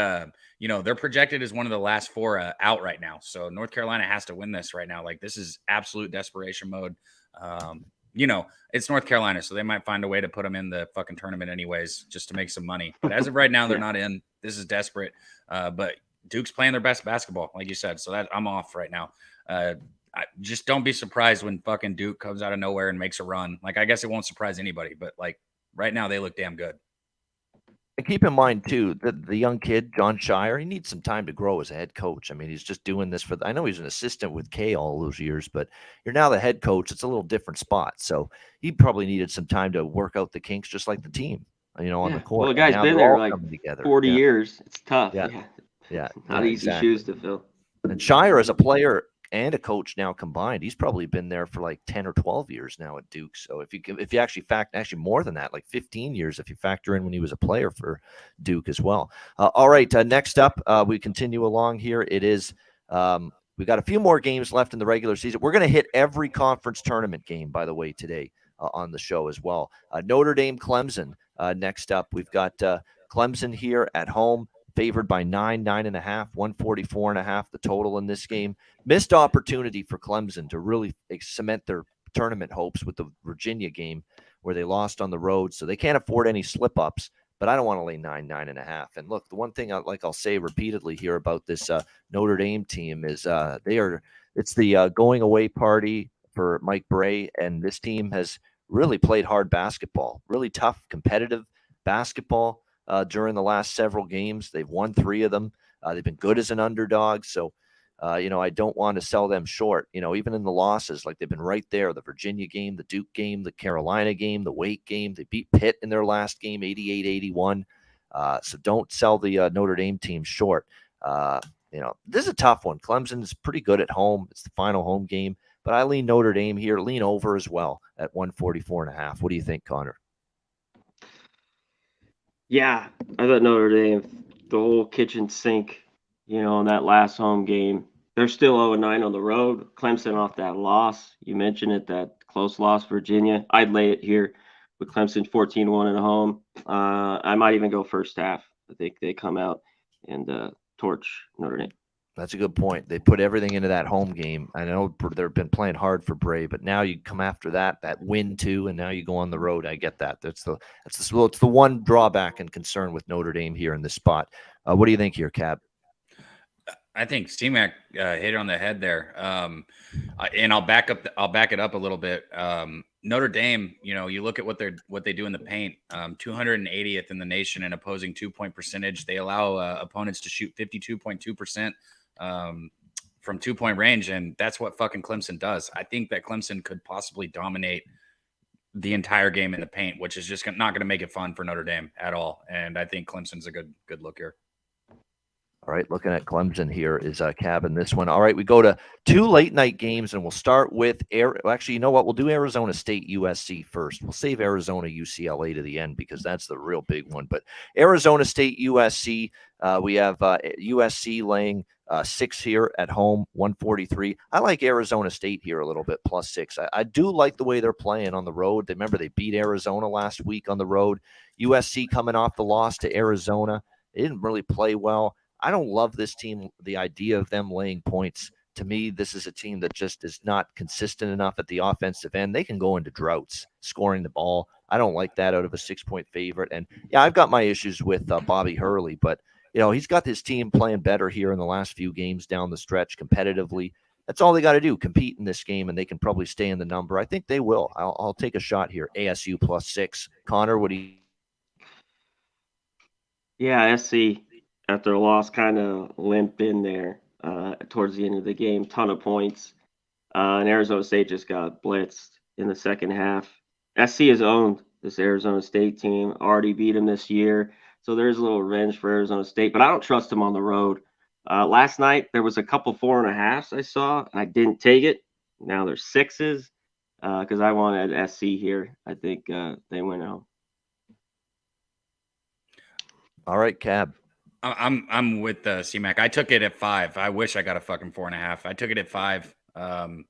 they're projected as one of the last 4 out right now. So North Carolina has to win this right now. Like, this is absolute desperation mode. it's North Carolina, so they might find a way to put them in the fucking tournament anyways, just to make some money. But as of right now, they're not in. This is desperate. But Duke's playing their best basketball, like you said. So that I'm off right now. Just don't be surprised when fucking Duke comes out of nowhere and makes a run. Like, I guess it won't surprise anybody, but like right now they look damn good. And keep in mind too that the young kid John Shire, he needs some time to grow as a head coach. I mean, he's just doing this I know he's an assistant with Kay all those years, but you're now the head coach. It's a little different spot, so he probably needed some time to work out the kinks, just like the team, on the court. Well, the guy's been there like together. 40 years. It's tough. Yeah. Not easy shoes to fill. And Shire, as a player and a coach now combined, he's probably been there for like 10 or 12 years now at Duke. So if you actually more than that, like 15 years, if you factor in when he was a player for Duke as well. All right. Next up, we continue along here. It is, we got a few more games left in the regular season. We're going to hit every conference tournament game, by the way, today on the show as well. Notre Dame, Clemson. Next up, we've got Clemson here at home, favored by 9.5, 144.5, the total in this game. Missed opportunity for Clemson to really cement their tournament hopes with the Virginia game where they lost on the road. So they can't afford any slip-ups, but I don't want to lay 9.5. And look, the one thing I'll say repeatedly here about this Notre Dame team is it's the going away party for Mike Bray, and this team has really played hard basketball, really tough, competitive basketball. During the last several games, they've won 3 of them. They've been good as an underdog. So, I don't want to sell them short. Even in the losses, like they've been right there. The Virginia game, the Duke game, the Carolina game, the Wake game. They beat Pitt in their last game, 88-81. So don't sell the Notre Dame team short. This is a tough one. Clemson is pretty good at home. It's the final home game. But I lean Notre Dame here, lean over as well at 144.5. What do you think, Conor? Yeah, I thought Notre Dame, the whole kitchen sink, in that last home game. They're still 0-9 on the road. Clemson off that loss. You mentioned it, that close loss, Virginia. I'd lay it here with Clemson 14-1 at home. I might even go first half. I think they come out and torch Notre Dame. That's a good point. They put everything into that home game. I know they've been playing hard for Bray, but now you come after that win too, and now you go on the road. I get that. It's the one drawback and concern with Notre Dame here in this spot. What do you think here, Cab? I think C-Mac hit it on the head there. And I'll back it up a little bit. Notre Dame, you look at what they do in the paint, 280th in the nation in opposing 2-point percentage. They allow opponents to shoot 52.2% from 2-point range, and that's what fucking Clemson does. I think that Clemson could possibly dominate the entire game in the paint, which is just not going to make it fun for Notre Dame at all. And I think Clemson's a good look here. All right, looking at Clemson here is Cab in this one. All right, we go to 2 late night games, and we'll start with actually, you know what? We'll do Arizona State USC first. We'll save Arizona UCLA to the end because that's the real big one. But Arizona State USC, we have USC laying 6 here at home, 143. I like Arizona State here a little bit, +6. I do like the way they're playing on the road. Remember, they beat Arizona last week on the road. USC coming off the loss to Arizona. They didn't really play well. I don't love this team, the idea of them laying points. To me, this is a team that just is not consistent enough at the offensive end. They can go into droughts scoring the ball. I don't like that out of a 6-point favorite. And, yeah, I've got my issues with Bobby Hurley, but, he's got his team playing better here in the last few games down the stretch competitively. That's all they got to do, compete in this game, and they can probably stay in the number. I think they will. I'll take a shot here. ASU +6. Conor, what do you? Yeah, SC. After a loss, kind of limp in there towards the end of the game. Ton of points. And Arizona State just got blitzed in the second half. SC has owned this Arizona State team, already beat them this year. So there's a little revenge for Arizona State, but I don't trust them on the road. Last night, there was a couple 4.5s I saw, and I didn't take it. Now there's 6s because I wanted SC here. I think they win out. All right, Cab. I'm with C-Mac. I took it at 5. I wish I got a fucking 4.5. I took it at 5. And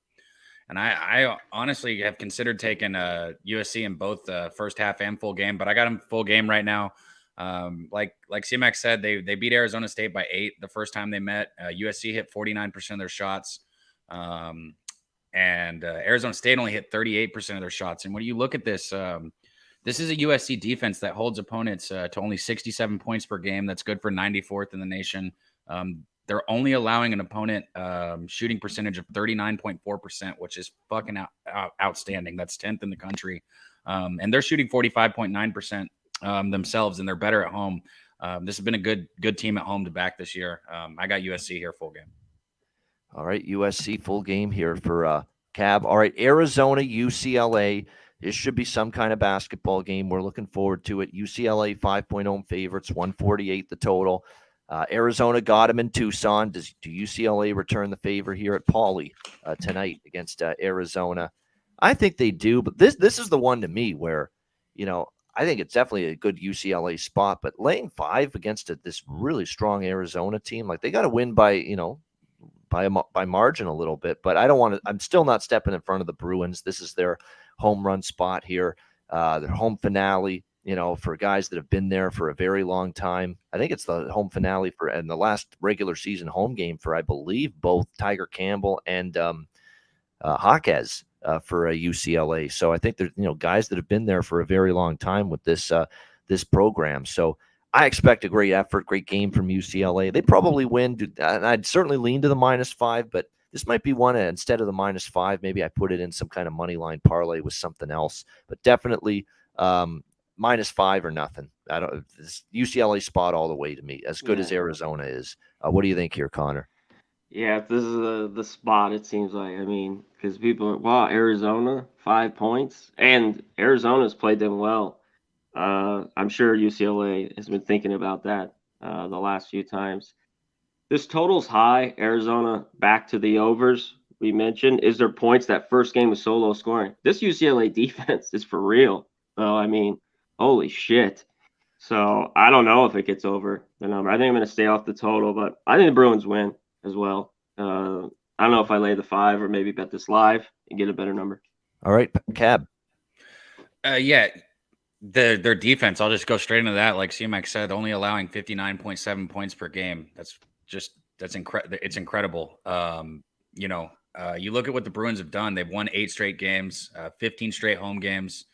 I honestly have considered taking USC in both first half and full game, but I got them full game right now. Like C-Mac said, they beat Arizona State by 8 the first time they met. USC hit 49% of their shots. And and Arizona State only hit 38% of their shots. And when you look at this, this is a USC defense that holds opponents to only 67 points per game. That's good for 94th in the nation. They're only allowing an opponent shooting percentage of 39.4%, which is fucking outstanding. That's 10th in the country. And they're shooting 45.9% themselves, and they're better at home. This has been a good team at home to back this year. I got USC here full game. All right, USC full game here for Cab. All right, Arizona, UCLA. This should be some kind of basketball game. We're looking forward to it. UCLA 5-point home favorites, 148 the total. Arizona got him in Tucson. Do UCLA return the favor here at Pauley tonight against Arizona? I think they do, but this is the one to me where, I think it's definitely a good UCLA spot, but laying 5 against this really strong Arizona team, like they got to win by margin a little bit, but I don't want to. I'm still not stepping in front of the Bruins. This is their home run spot here, their home finale. For guys that have been there for a very long time. I think it's the home finale and the last regular season home game for, I believe, both Tiger Campbell and Jaquez for UCLA. So I think there's guys that have been there for a very long time with this program. So I expect a great effort, great game from UCLA. They probably win, and I'd certainly lean to the -5, but this might be one instead of the -5. Maybe I put it in some kind of money line parlay with something else, but definitely. -5 or nothing. This UCLA spot all the way to me, as good as Arizona is. What do you think here, Connor? Yeah, if this is the spot, it seems like. I mean, because people are, wow, Arizona, 5 points. And Arizona's played them well. I'm sure UCLA has been thinking about that the last few times. This total's high. Arizona back to the overs we mentioned. Is there points? That first game was so low scoring. This UCLA defense is for real. So, I mean, holy shit. So I don't know if it gets over the number. I think I'm going to stay off the total, but I think the Bruins win as well. I don't know if I lay the 5 or maybe bet this live and get a better number. All right, Cab. Yeah, their defense, I'll just go straight into that. Like C-Mac said, only allowing 59.7 points per game. It's incredible. You look at what the Bruins have done. They've won 8 straight games, 15 straight home games.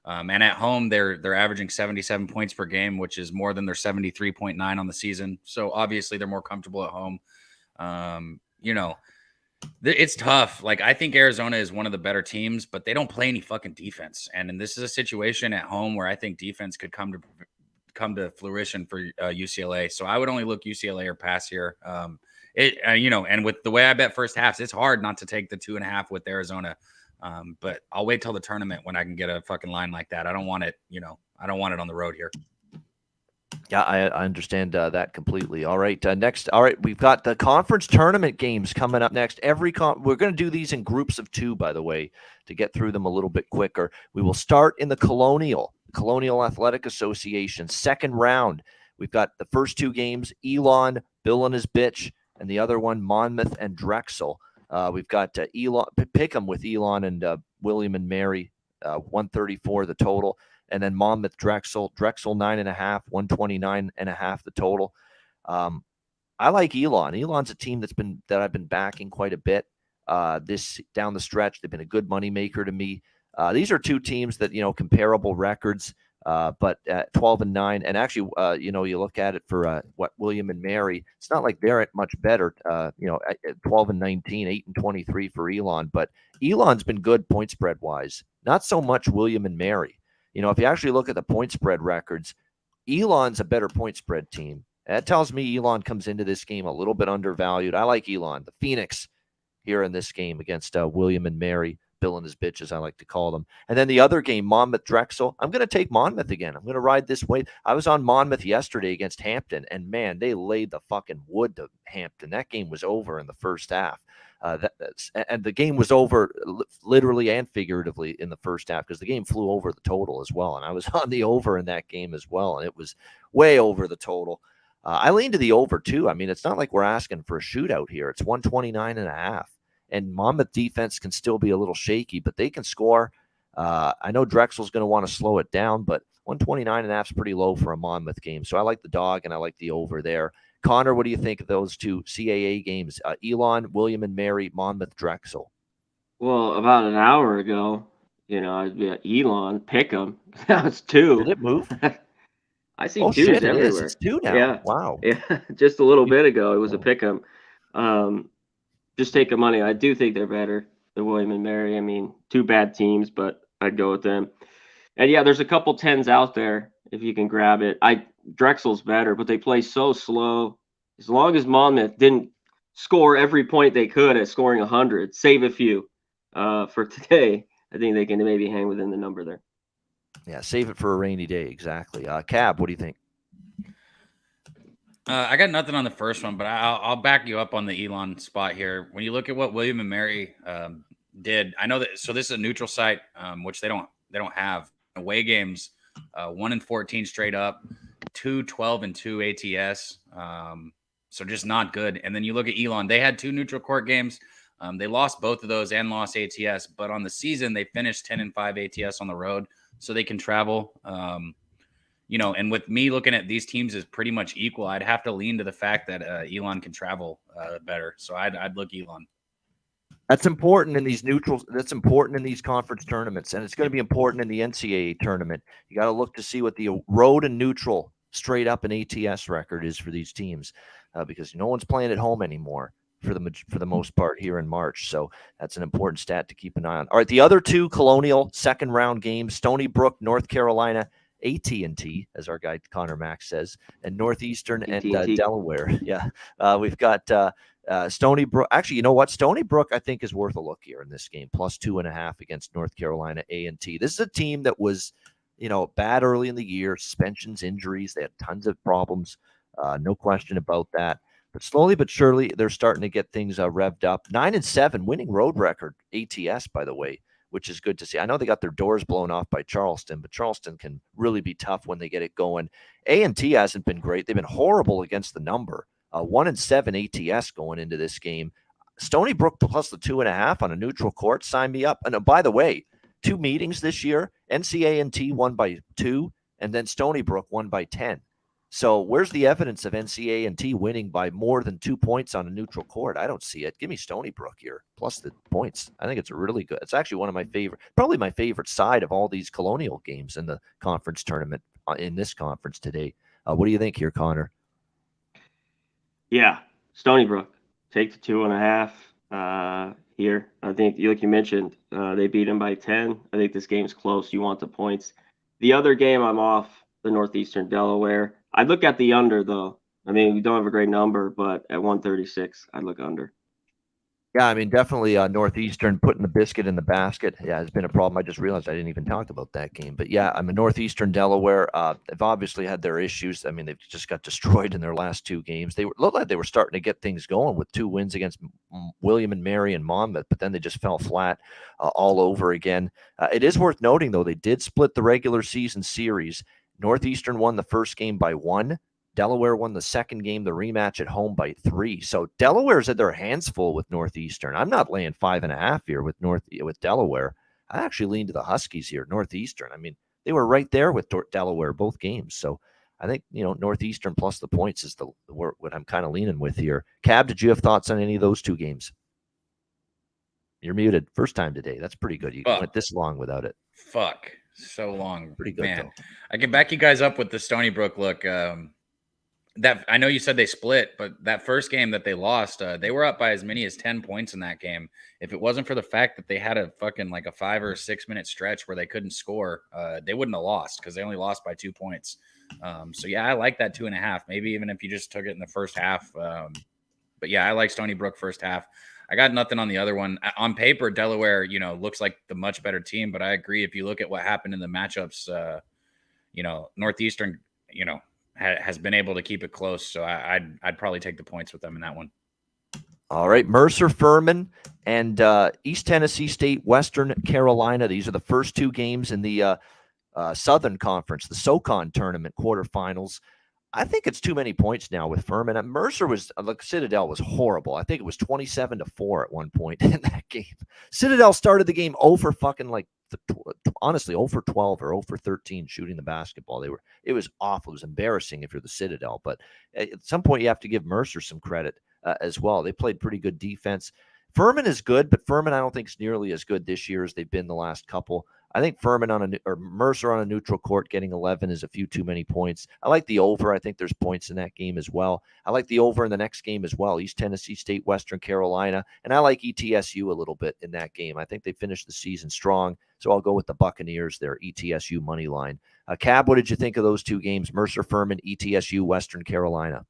And at home, they're averaging 77 points per game, which is more than their 73.9 on the season. So obviously they're more comfortable at home. It's tough. Like, I think Arizona is one of the better teams, but they don't play any fucking defense. And this is a situation at home where I think defense could come to fruition for UCLA. So I would only look UCLA or pass here. And with the way I bet first halves, it's hard not to take the 2.5 with Arizona. But I'll wait till the tournament when I can get a fucking line like that. I don't want it, I don't want it on the road here. Yeah, I understand that completely. All right, next. All right, we've got the conference tournament games coming up next. We're going to do these in groups of 2, by the way, to get through them a little bit quicker. We will start in the Colonial Athletic Association second round. We've got the first 2 games, Elon, Bill and his bitch, and the other one, Monmouth and Drexel. We've got Elon, Pick'em with Elon and William and Mary, 134 the total, and then Monmouth Drexel 9.5, 129.5 the total. I like Elon. Elon's a team that I've been backing quite a bit. This down the stretch, they've been a good moneymaker to me. These are 2 teams that comparable records. But at 12-9, and actually, you look at it for what William and Mary, it's not like they're much better. At 12-19, 8-23 for Elon, but Elon's been good point spread wise. Not so much William and Mary. If you actually look at the point spread records, Elon's a better point spread team. That tells me Elon comes into this game a little bit undervalued. I like Elon, the Phoenix, here in this game against William and Mary. Bill and his bitch, as I like to call them. And then the other game, Monmouth Drexel. I'm going to take Monmouth again. I'm going to ride this way. I was on Monmouth yesterday against Hampton, and man, they laid the fucking wood to Hampton. That game was over in the first half. And the game was over literally and figuratively in the first half because the game flew over the total as well. And I was on the over in that game as well, and it was way over the total. I lean to the over too. I mean, it's not like we're asking for a shootout here. It's 129.5. And Monmouth defense can still be a little shaky, but they can score. I know Drexel's going to want to slow it down, but 129.5 is pretty low for a Monmouth game. So I like the dog and I like the over there. Connor, what do you think of those 2 CAA games? Elon, William and Mary, Monmouth, Drexel. Well, about an hour ago, I'd be at Elon, pick 'em. Now it's Did 2. it move? I see Oh twos shit, it is. It's everywhere. 2 now. Yeah. Wow. Yeah. Just a little You- bit ago, it was a oh. pick 'em. Um, just taking money. I do think they're better than William and Mary. I mean, 2 bad teams, but I'd go with them. And yeah, there's a couple tens out there if you can grab it. Drexel's better, but they play so slow. As long as Monmouth didn't score every point they could at scoring 100, save a few for today, I think they can maybe hang within the number there. Yeah, save it for a rainy day. Exactly. Cab, what do you think? I got nothing on the first one, but I'll back you up on the Elon spot here. When you look at what William and Mary did, I know that. So this is a neutral site, which they don't have away games. 1-14 straight up, 2-12-2 ATS. So just not good. And then you look at Elon; they had 2 neutral court games. They lost both of those and lost ATS, but on the season they finished 10-5 ATS on the road, so they can travel. And with me looking at these teams as pretty much equal, I'd have to lean to the fact that Elon can travel better. So I'd look Elon. That's important in these neutrals. That's important in these conference tournaments, and it's going to be important in the NCAA tournament. You got to look to see what the road and neutral straight up an ATS record is for these teams, because no one's playing at home anymore for the most part here in March. So that's an important stat to keep an eye on. All right, the other 2 Colonial second round games: Stony Brook, North Carolina. AT&T, as our guy Conor Max says, and Northeastern and Delaware. Yeah, we've got Stony Brook. Actually, you know what? Stony Brook, I think, is worth a look here in this game. Plus 2.5 against North Carolina A&T. This is a team that was, bad early in the year. Suspensions, injuries. They had tons of problems. No question about that. But slowly but surely, they're starting to get things revved up. 9-7, winning road record ATS, by the way, which is good to see. I know they got their doors blown off by Charleston, but Charleston can really be tough when they get it going. A&T hasn't been great. They've been horrible against the number. 1-7 ATS going into this game. Stony Brook plus the 2.5 on a neutral court. Sign me up. And by the way, 2 meetings this year. NCA&T won by 2, and then Stony Brook won by 10. So where's the evidence of NCA&T winning by more than 2 points on a neutral court? I don't see it. Give me Stony Brook here, plus the points. I think it's a really good. It's actually one of my favorite, probably my favorite side of all these Colonial games in the conference tournament in this conference today. What do you think here, Connor? Yeah, Stony Brook. Take the 2.5 here. I think, like you mentioned, they beat them by 10. I think this game's close. You want the points. The other game, I'm off the Northeastern Delaware. I'd look at the under, though. I mean, we don't have a great number, but at 136, I'd look under. Yeah, I mean, definitely Northeastern putting the biscuit in the basket. Yeah, has been a problem. I just realized I didn't even talk about that game. But yeah, I'm a Northeastern Delaware. They've obviously had their issues. I mean, they've just got destroyed in their last 2 games. They looked like they were starting to get things going with 2 wins against William and Mary and Monmouth, but then they just fell flat all over again. It is worth noting, though, they did split the regular season series. Northeastern won the first game by 1. Delaware won the second game, the rematch at home, by 3. So Delaware's had their hands full with Northeastern. I'm not laying 5.5 here with Delaware. I actually lean to the Huskies here, Northeastern. I mean, they were right there with Delaware both games. So I think, Northeastern plus the points is what I'm kind of leaning with here. Cab, did you have thoughts on any of those 2 games? You're muted. First time today. That's pretty good. You went this long without it. Fuck. So long. Pretty good, man. though. I can back you guys up with the Stony Brook look. That I know you said they split, but that first game that they lost, they were up by as many as 10 points in that game. If it wasn't for the fact that they had a fucking like a 5 or 6 minute stretch where they couldn't score, they wouldn't have lost because they only lost by 2 points. So yeah, I like that 2.5. Maybe even if you just took it in the first half. But yeah, I like Stony Brook first half. I got nothing on the other one. On paper, Delaware, looks like the much better team, but I agree. If you look at what happened in the matchups, Northeastern, has been able to keep it close. So I'd probably take the points with them in that one. All right, Mercer, Furman, and East Tennessee State, Western Carolina. These are the first 2 games in the Southern Conference, the SoCon tournament quarterfinals. I think it's too many points now with Furman. Mercer was, look, Citadel was horrible. I think it was 27-4 at one point in that game. Citadel started the game 0 for fucking honestly 0 for 12 or 0 for 13 shooting the basketball. It was awful. It was embarrassing if you're the Citadel. But at some point you have to give Mercer some credit as well. They played pretty good defense. Furman is good, but Furman I don't think is nearly as good this year as they've been the last couple. I think Furman or Mercer on a neutral court getting 11 is a few too many points. I like the over. I think there's points in that game as well. I like the over in the next game as well. East Tennessee State, Western Carolina. And I like ETSU a little bit in that game. I think they finished the season strong. So I'll go with the Buccaneers there, ETSU money line. Cab, what did you think of those two games? Mercer Furman, ETSU, Western Carolina.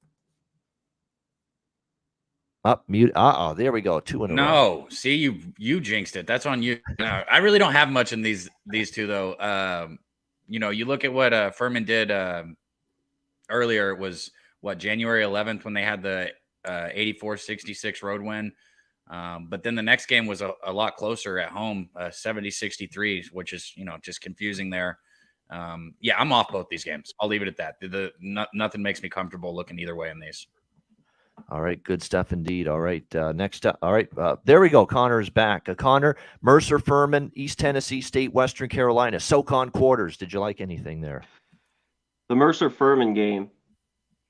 Up, mute. There we go. 2 in a row. No, see, you jinxed it. That's on you. I really don't have much in these two though. You look at what Furman did earlier. It was January 11th when they had the 84-66 road win. But then the next game was a lot closer at home, 70-63, which is just confusing there. I'm off both these games. I'll leave it at that. Nothing makes me comfortable looking either way in these. All right, good stuff indeed. All right, next up. All right, there we go. Connor is back. Connor, Mercer Furman, East Tennessee State, Western Carolina, SoCon quarters. Did you like anything there? The Mercer Furman game,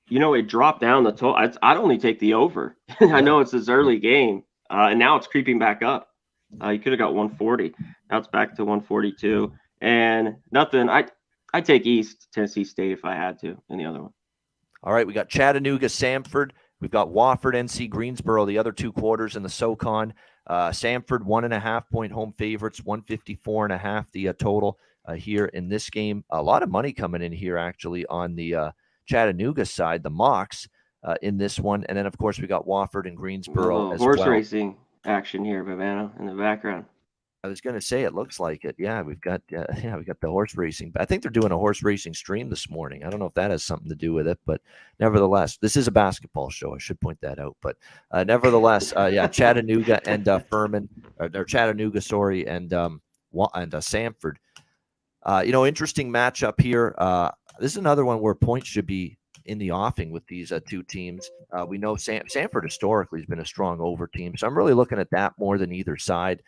it dropped down the total. I'd only take the over. I know it's this early game, and now it's creeping back up. You could have got 140. Now it's back to 142. And nothing. I'd take East Tennessee State if I had to in the other one. All right, we got Chattanooga, Samford. We've got Wofford, NC Greensboro, the other two quarters in the SoCon. Samford, 1.5 point home favorites, 154.5 the total here in this game. A lot of money coming in here, actually, on the Chattanooga side, the Mocs in this one. And then, of course, we got Wofford and Greensboro as well. Horse racing action here, Bavano, in the background. I was going to say it looks like it. Yeah, we've got the horse racing. I think they're doing a horse racing stream this morning. I don't know if that has something to do with it, but nevertheless, this is a basketball show. I should point that out. But nevertheless, Chattanooga and Furman, or Chattanooga, sorry, and Samford. Interesting matchup here. This is another one where points should be in the offing with these two teams. We know Samford historically has been a strong over team, so I'm really looking at that more than either side.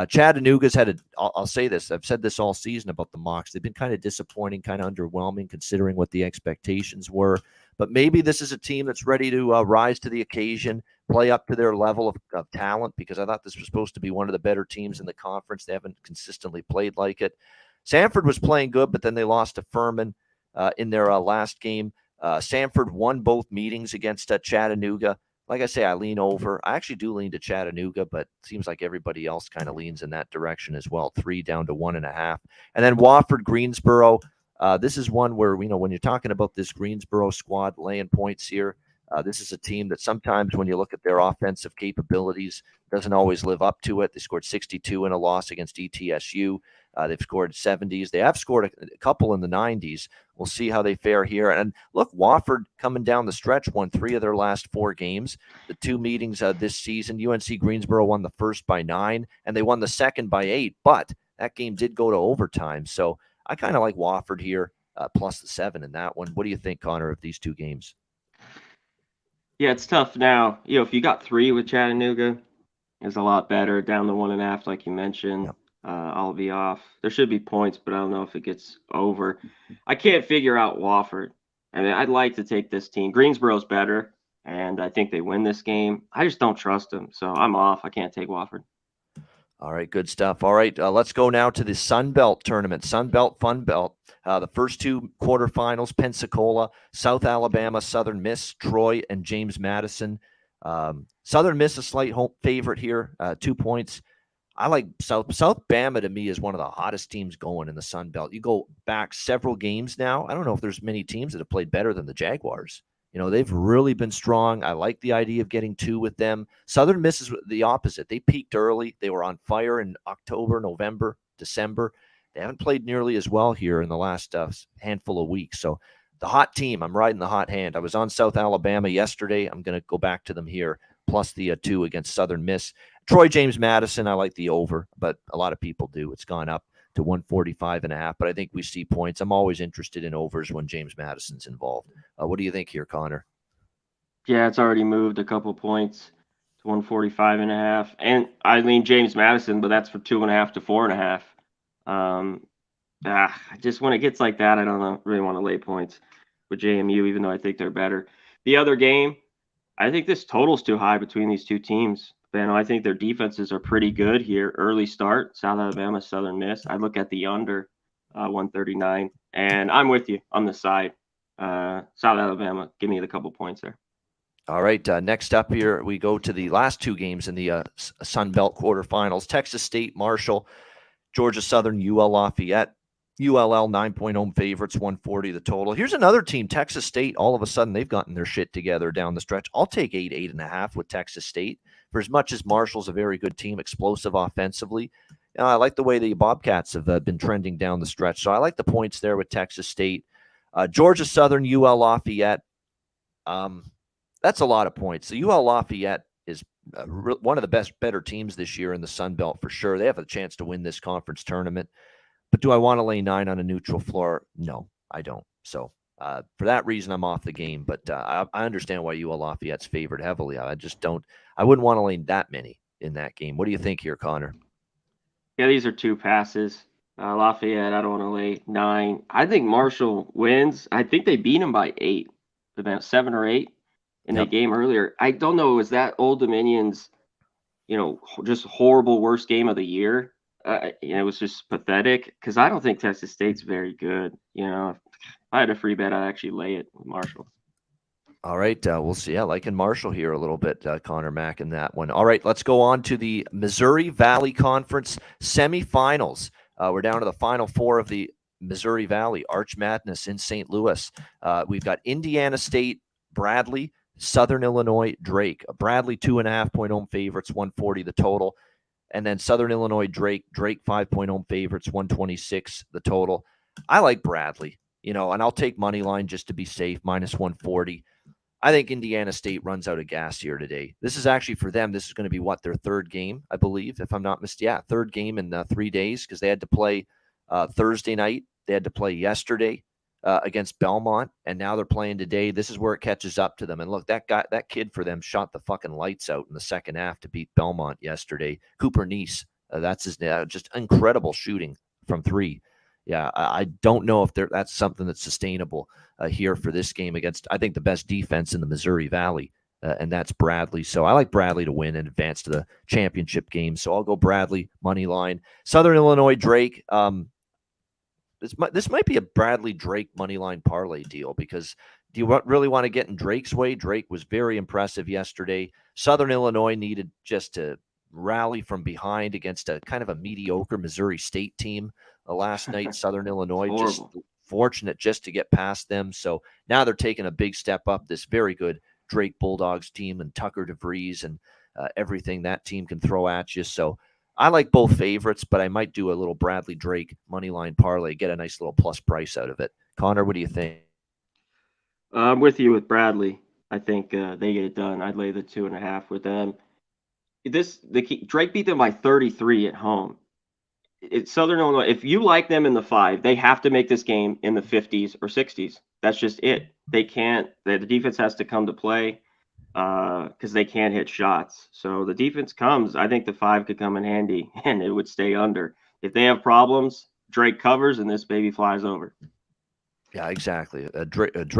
Chattanooga's had I'll say this. I've said this all season about the Mocs. They've been kind of disappointing, kind of underwhelming considering what the expectations were. But maybe this is a team that's ready to rise to the occasion, play up to their level of talent, because I thought this was supposed to be one of the better teams in the conference. They haven't consistently played like it. Samford was playing good, but then they lost to Furman in their last game. Samford won both meetings against Chattanooga. Like I say, I lean over. I actually do lean to Chattanooga, but it seems like everybody else kind of leans in that direction as well. 3 down to 1.5. And then Wofford, Greensboro. This is one where, when you're talking about this Greensboro squad laying points here, this is a team that sometimes when you look at their offensive capabilities, doesn't always live up to it. They scored 62 in a loss against ETSU. They've scored 70s. They have scored a couple in the 90s. We'll see how they fare here. And look, Wofford coming down the stretch won 3 of their last 4 games. The 2 meetings this season, UNC Greensboro won the first by 9, and they won the second by 8. But that game did go to overtime. So I kind of like Wofford here, plus the 7 in that one. What do you think, Connor, of these 2 games? Yeah, it's tough now. If you got 3 with Chattanooga, it's a lot better. Down to 1.5, like you mentioned. Yep. I'll be off. There should be points, but I don't know if it gets over. I can't figure out Wofford. I mean, I'd like to take this team. Greensboro's better, and I think they win this game. I just don't trust them, so I'm off. I can't take Wofford. All right, good stuff. All right, let's go now to the Sun Belt tournament. Sun Belt, Fun Belt. The first 2 quarterfinals, Pensacola, South Alabama, Southern Miss, Troy, and James Madison. Southern Miss a slight home favorite here, 2 points. I like South Bama. To me, is one of the hottest teams going in the Sun Belt. You go back several games now. I don't know if there's many teams that have played better than the Jaguars. They've really been strong. I like the idea of getting 2 with them. Southern Miss is the opposite. They peaked early. They were on fire in October, November, December. They haven't played nearly as well here in the last handful of weeks. So the hot team, I'm riding the hot hand. I was on South Alabama yesterday. I'm going to go back to them here, plus the 2 against Southern Miss. Troy, James Madison, I like the over, but a lot of people do. It's gone up to 145.5, but I think we see points. I'm always interested in overs when James Madison's involved. What do you think here, Connor? Yeah, it's already moved a couple points to 145.5. And I mean James Madison, but that's for 2.5 to 4.5. Just when it gets like that, I don't really want to lay points with JMU, even though I think they're better. The other game, I think this total's too high between these 2 teams. Bano. I think their defenses are pretty good here. Early start, South Alabama, Southern Miss. I look at the under 139, and I'm with you on the side. South Alabama, give me the couple points there. All right, next up here, we go to the last two games in the Sun Belt quarterfinals. Texas State, Marshall, Georgia Southern, UL Lafayette. ULL 9-point home favorites, 140 the total. Here's another team, Texas State. All of a sudden, they've gotten their shit together down the stretch. I'll take 8.5 with Texas State. For as much as Marshall's a very good team, explosive offensively, I like the way the Bobcats have been trending down the stretch. So I like the points there with Texas State. Georgia Southern, UL Lafayette. That's a lot of points. The UL Lafayette is one of the better teams this year in the Sun Belt for sure. They have a chance to win this conference tournament. But do I want to lay 9 on a neutral floor? No, I don't. So for that reason, I'm off the game. But I understand why UL Lafayette's favored heavily. I just don't. I wouldn't want to lay that many in that game. What do you think here, Connor? Yeah, these are two passes. Lafayette, I don't want to lay 9. I think Marshall wins. I think they beat them by 8, about 7 or 8 in the game earlier. I don't know. Was that Old Dominion's, just horrible worst game of the year? It was just pathetic because I don't think Texas State's very good. If I had a free bet, I'd actually lay it with Marshall. All right, we'll see. I like in Marshall here a little bit, Connor Mack in that one. All right, let's go on to the Missouri Valley Conference semifinals. We're down to the final 4 of the Missouri Valley Arch Madness in St. Louis. We've got Indiana State, Bradley, Southern Illinois, Drake. Bradley 2.5-point home favorites, 140 the total. And then Southern Illinois, Drake 5-point home favorites, 126 the total. I like Bradley, and I'll take money line just to be safe, minus 140. I think Indiana State runs out of gas here today. This is actually for them. This is going to be their third game, I believe, if I'm not mistaken. Yeah, third game in 3 days because they had to play Thursday night. They had to play yesterday against Belmont, and now they're playing today. This is where it catches up to them. And look, that kid for them shot the fucking lights out in the second half to beat Belmont yesterday. Cooper Neese, that's his name. Just incredible shooting from 3. Yeah, I don't know if that's something that's sustainable here for this game against, I think, the best defense in the Missouri Valley, and that's Bradley. So I like Bradley to win and advance to the championship game. So I'll go Bradley, money line. Southern Illinois, Drake. This might be a Bradley Drake money line parlay deal because do you really want to get in Drake's way? Drake was very impressive yesterday. Southern Illinois needed just to rally from behind against a kind of a mediocre Missouri State team last night. Southern Illinois just fortunate just to get past them. So now they're taking a big step up. This very good Drake Bulldogs team and Tucker DeVries and everything that team can throw at you. So I like both favorites, but I might do a little Bradley Drake money line parlay, get a nice little plus price out of it. Connor, what do you think? I'm with you with Bradley. I think they get it done. I'd lay the 2.5 with them. Drake beat them by 33 at home. It's Southern Illinois. If you like them in the 5, they have to make this game in the 50s or 60s. That's just it. They can't. The defense has to come to play because they can't hit shots. So the defense comes. I think the 5 could come in handy, and it would stay under. If they have problems, Drake covers, and this baby flies over. Yeah, exactly.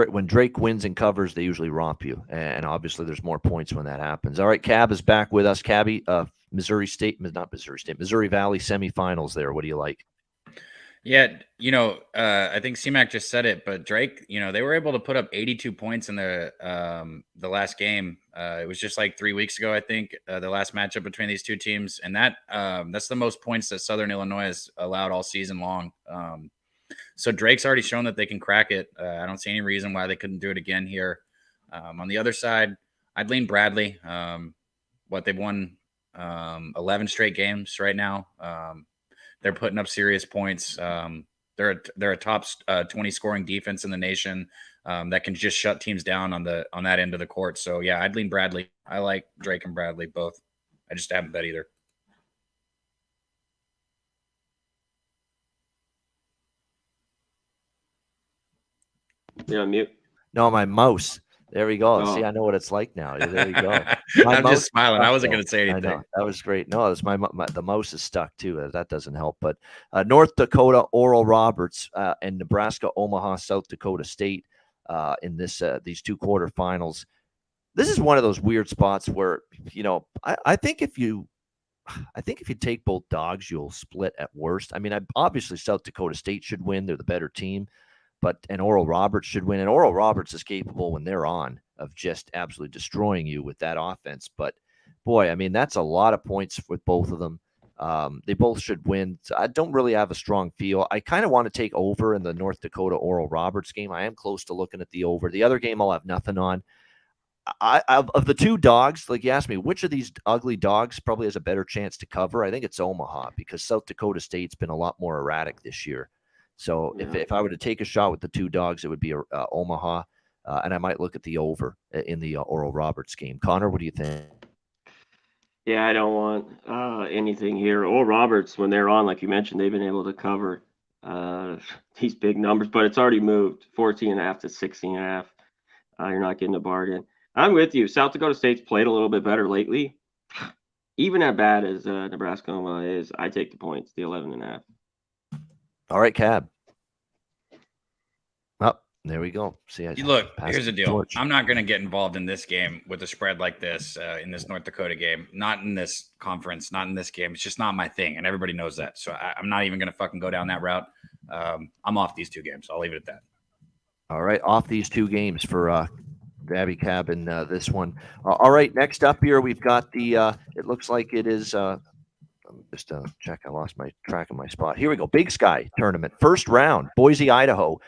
When Drake wins and covers, they usually romp you, and obviously there's more points when that happens. All right, Cab is back with us. Cabby, Missouri Valley semifinals there. What do you like? Yeah, I think C-Mac just said it, but Drake, they were able to put up 82 points in the last game. It was just like 3 weeks ago, I think, the last matchup between these two teams, and that's the most points that Southern Illinois has allowed all season long. So Drake's already shown that they can crack it. I don't see any reason why they couldn't do it again here. On the other side, I'd lean Bradley. They've won 11 straight games right now. They're putting up serious points. They're a top 20 scoring defense in the nation that can just shut teams down on that end of the court. So yeah, I'd lean Bradley. I like Drake and Bradley both. I just haven't bet either. You're on mute. No, my mouse. There we go. Oh. See, I know what it's like now. There we go. I'm just smiling. I wasn't going to say anything. I know. That was great. No, it's the mouse is stuck too. That doesn't help. But North Dakota, Oral Roberts, and Nebraska, Omaha, South Dakota State in these two quarterfinals. this is one of those weird spots where, I think if you take both dogs, you'll split at worst. I mean, obviously South Dakota State should win. They're the better team, and Oral Roberts should win. And Oral Roberts is capable when they're on of just absolutely destroying you with that offense. But boy, I mean, that's a lot of points with both of them. They both should win. So I don't really have a strong feel. I kind of want to take over in the North Dakota Oral Roberts game. I am close to looking at the over. The other game I'll have nothing on. Of the two dogs, like you asked me, which of these ugly dogs probably has a better chance to cover? I think it's Omaha because South Dakota State's been a lot more erratic this year. So if I were to take a shot with the two dogs, it would be Omaha, and I might look at the over in the Oral Roberts game. Connor, what do you think? Yeah, I don't want anything here. Oral Roberts, when they're on, like you mentioned, they've been able to cover these big numbers, but it's already moved 14.5 to 16.5. You're not getting a bargain. I'm with you. South Dakota State's played a little bit better lately. Even as bad as Nebraska Omaha is, I take the points, the 11.5. All right, Cab. Oh, there we go. See, look, here's the deal. Torch. I'm not going to get involved in this game with a spread like this in this North Dakota game. Not in this conference, not in this game. It's just not my thing, and everybody knows that. So I'm not even going to fucking go down that route. I'm off these two games. I'll leave it at that. All right, off these two games for Daby Cab in this one. All right, next up here we've got the. It looks like it is. Just check. I lost my track of my spot. Here we go. Big Sky tournament, first round, Boise, Idaho.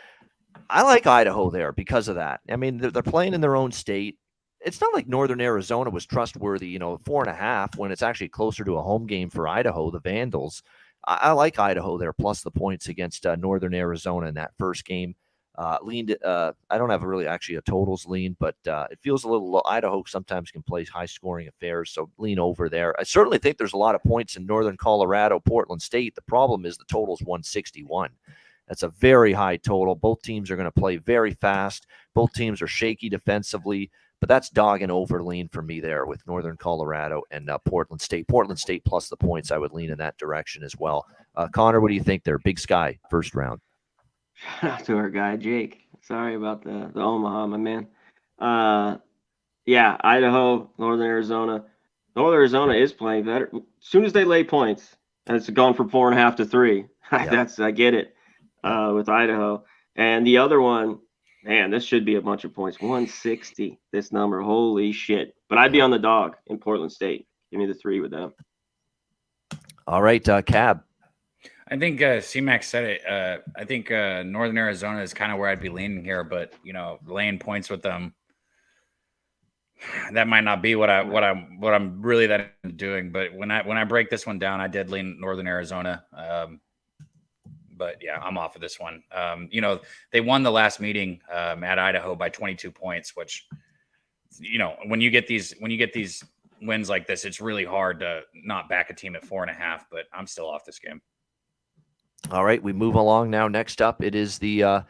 I like Idaho there because of that. I mean, they're playing in their own state. It's not like Northern Arizona was trustworthy, 4.5 when it's actually closer to a home game for Idaho, the Vandals. I like Idaho there, plus the points against Northern Arizona in that first game. Leaned. I don't have really actually a totals lean, but it feels a little low. Idaho sometimes can play high scoring affairs, so lean over there. I certainly think there's a lot of points in Northern Colorado, Portland State. The problem is the total's 161. That's a very high total. Both teams are going to play very fast. Both teams are shaky defensively, but that's dog and over lean for me there with Northern Colorado and Portland State. Portland State plus the points, I would lean in that direction as well. Connor, what do you think there? Big Sky, first round. Shout out to our guy, Jake. Sorry about the Omaha, my man. Yeah, Idaho, Northern Arizona. Northern Arizona is playing better. As soon as they lay points, and it's gone from 4.5 to 3. Yeah. I get it with Idaho. And the other one, man, this should be a bunch of points. 160, this number. Holy shit. But I'd be on the dog in Portland State. Give me the 3 with them. All right, Cab. I think C-Max said it. I think Northern Arizona is kind of where I'd be leaning here, but laying points with them, that might not be what I'm really that doing. But when I break this one down, I did lean Northern Arizona. But yeah, I'm off of this one. They won the last meeting at Idaho by 22 points, which when you get these wins like this, it's really hard to not back a team at 4.5. But I'm still off this game. All right, we move along now. Next up, it is the,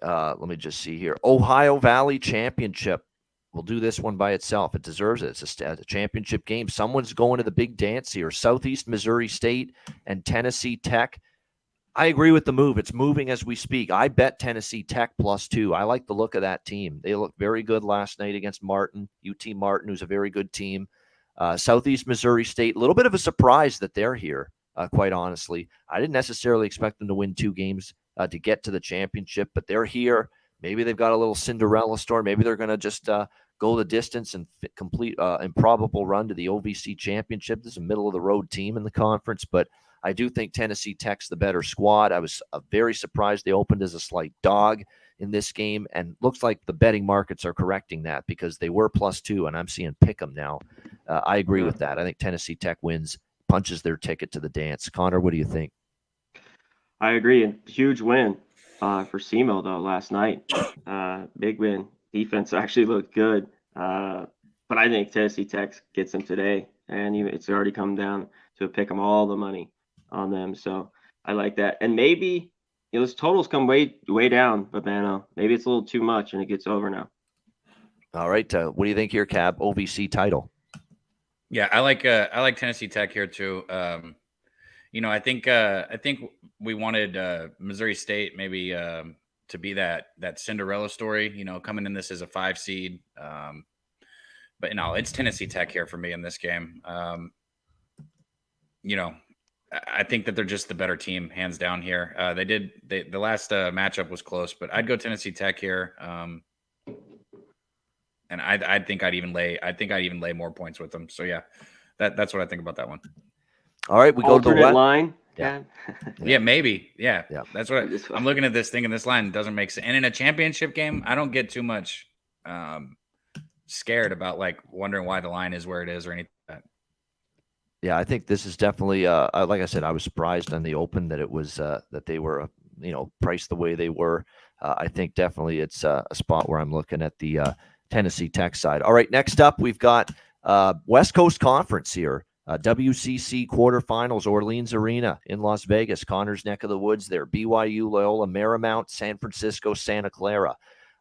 let me just see here, Ohio Valley Championship. We'll do this one by itself. It deserves it. It's a championship game. Someone's going to the big dance here. Southeast Missouri State and Tennessee Tech. I agree with the move. It's moving as we speak. I bet Tennessee Tech +2. I like the look of that team. They looked very good last night against Martin, UT Martin, who's a very good team. Southeast Missouri State, a little bit of a surprise that they're here. Quite honestly, I didn't necessarily expect them to win 2 games to get to the championship, but they're here. Maybe they've got a little Cinderella story. Maybe they're going to just go the distance and complete improbable run to the OVC championship. This is a middle of the road team in the conference, but I do think Tennessee Tech's the better squad. I was very surprised they opened as a slight dog in this game, and looks like the betting markets are correcting that because they were +2, and I'm seeing pick 'em now. I agree with that. I think Tennessee Tech wins. Punches their ticket to the dance. Connor, what do you think? I agree. And huge win for SEMO, though, last night. Big win. Defense actually looked good. But I think Tennessee Tech gets them today. And it's already come down to pick them all the money on them. So I like that. And maybe those totals come way down, but man, maybe it's a little too much and it gets over now. All right. What do you think here, Cab? OVC title. Yeah, I like Tennessee Tech here too. I think we wanted Missouri State maybe to be that Cinderella story. Coming in this as a 5 seed. But no, it's Tennessee Tech here for me in this game. I think that they're just the better team, hands down here. The last matchup was close, but I'd go Tennessee Tech here. And I think I'd even lay more points with them. So yeah, that's what I think about that one. All right, we go to the alternate West. line. Yeah. Yeah, maybe. Yeah. Yeah. That's what I'm looking at this thing, and this line doesn't make sense. And in a championship game, I don't get too much scared about like wondering why the line is where it is or anything like that. Yeah, I think this is definitely like I said, I was surprised on the open that it was that they were priced the way they were. I think definitely it's a spot where I'm looking at the Tennessee Tech side. All right, next up we've got West Coast Conference here. WCC quarterfinals, Orleans Arena in Las Vegas, Conor's neck of the woods there. BYU, Loyola Marymount, San Francisco, Santa Clara.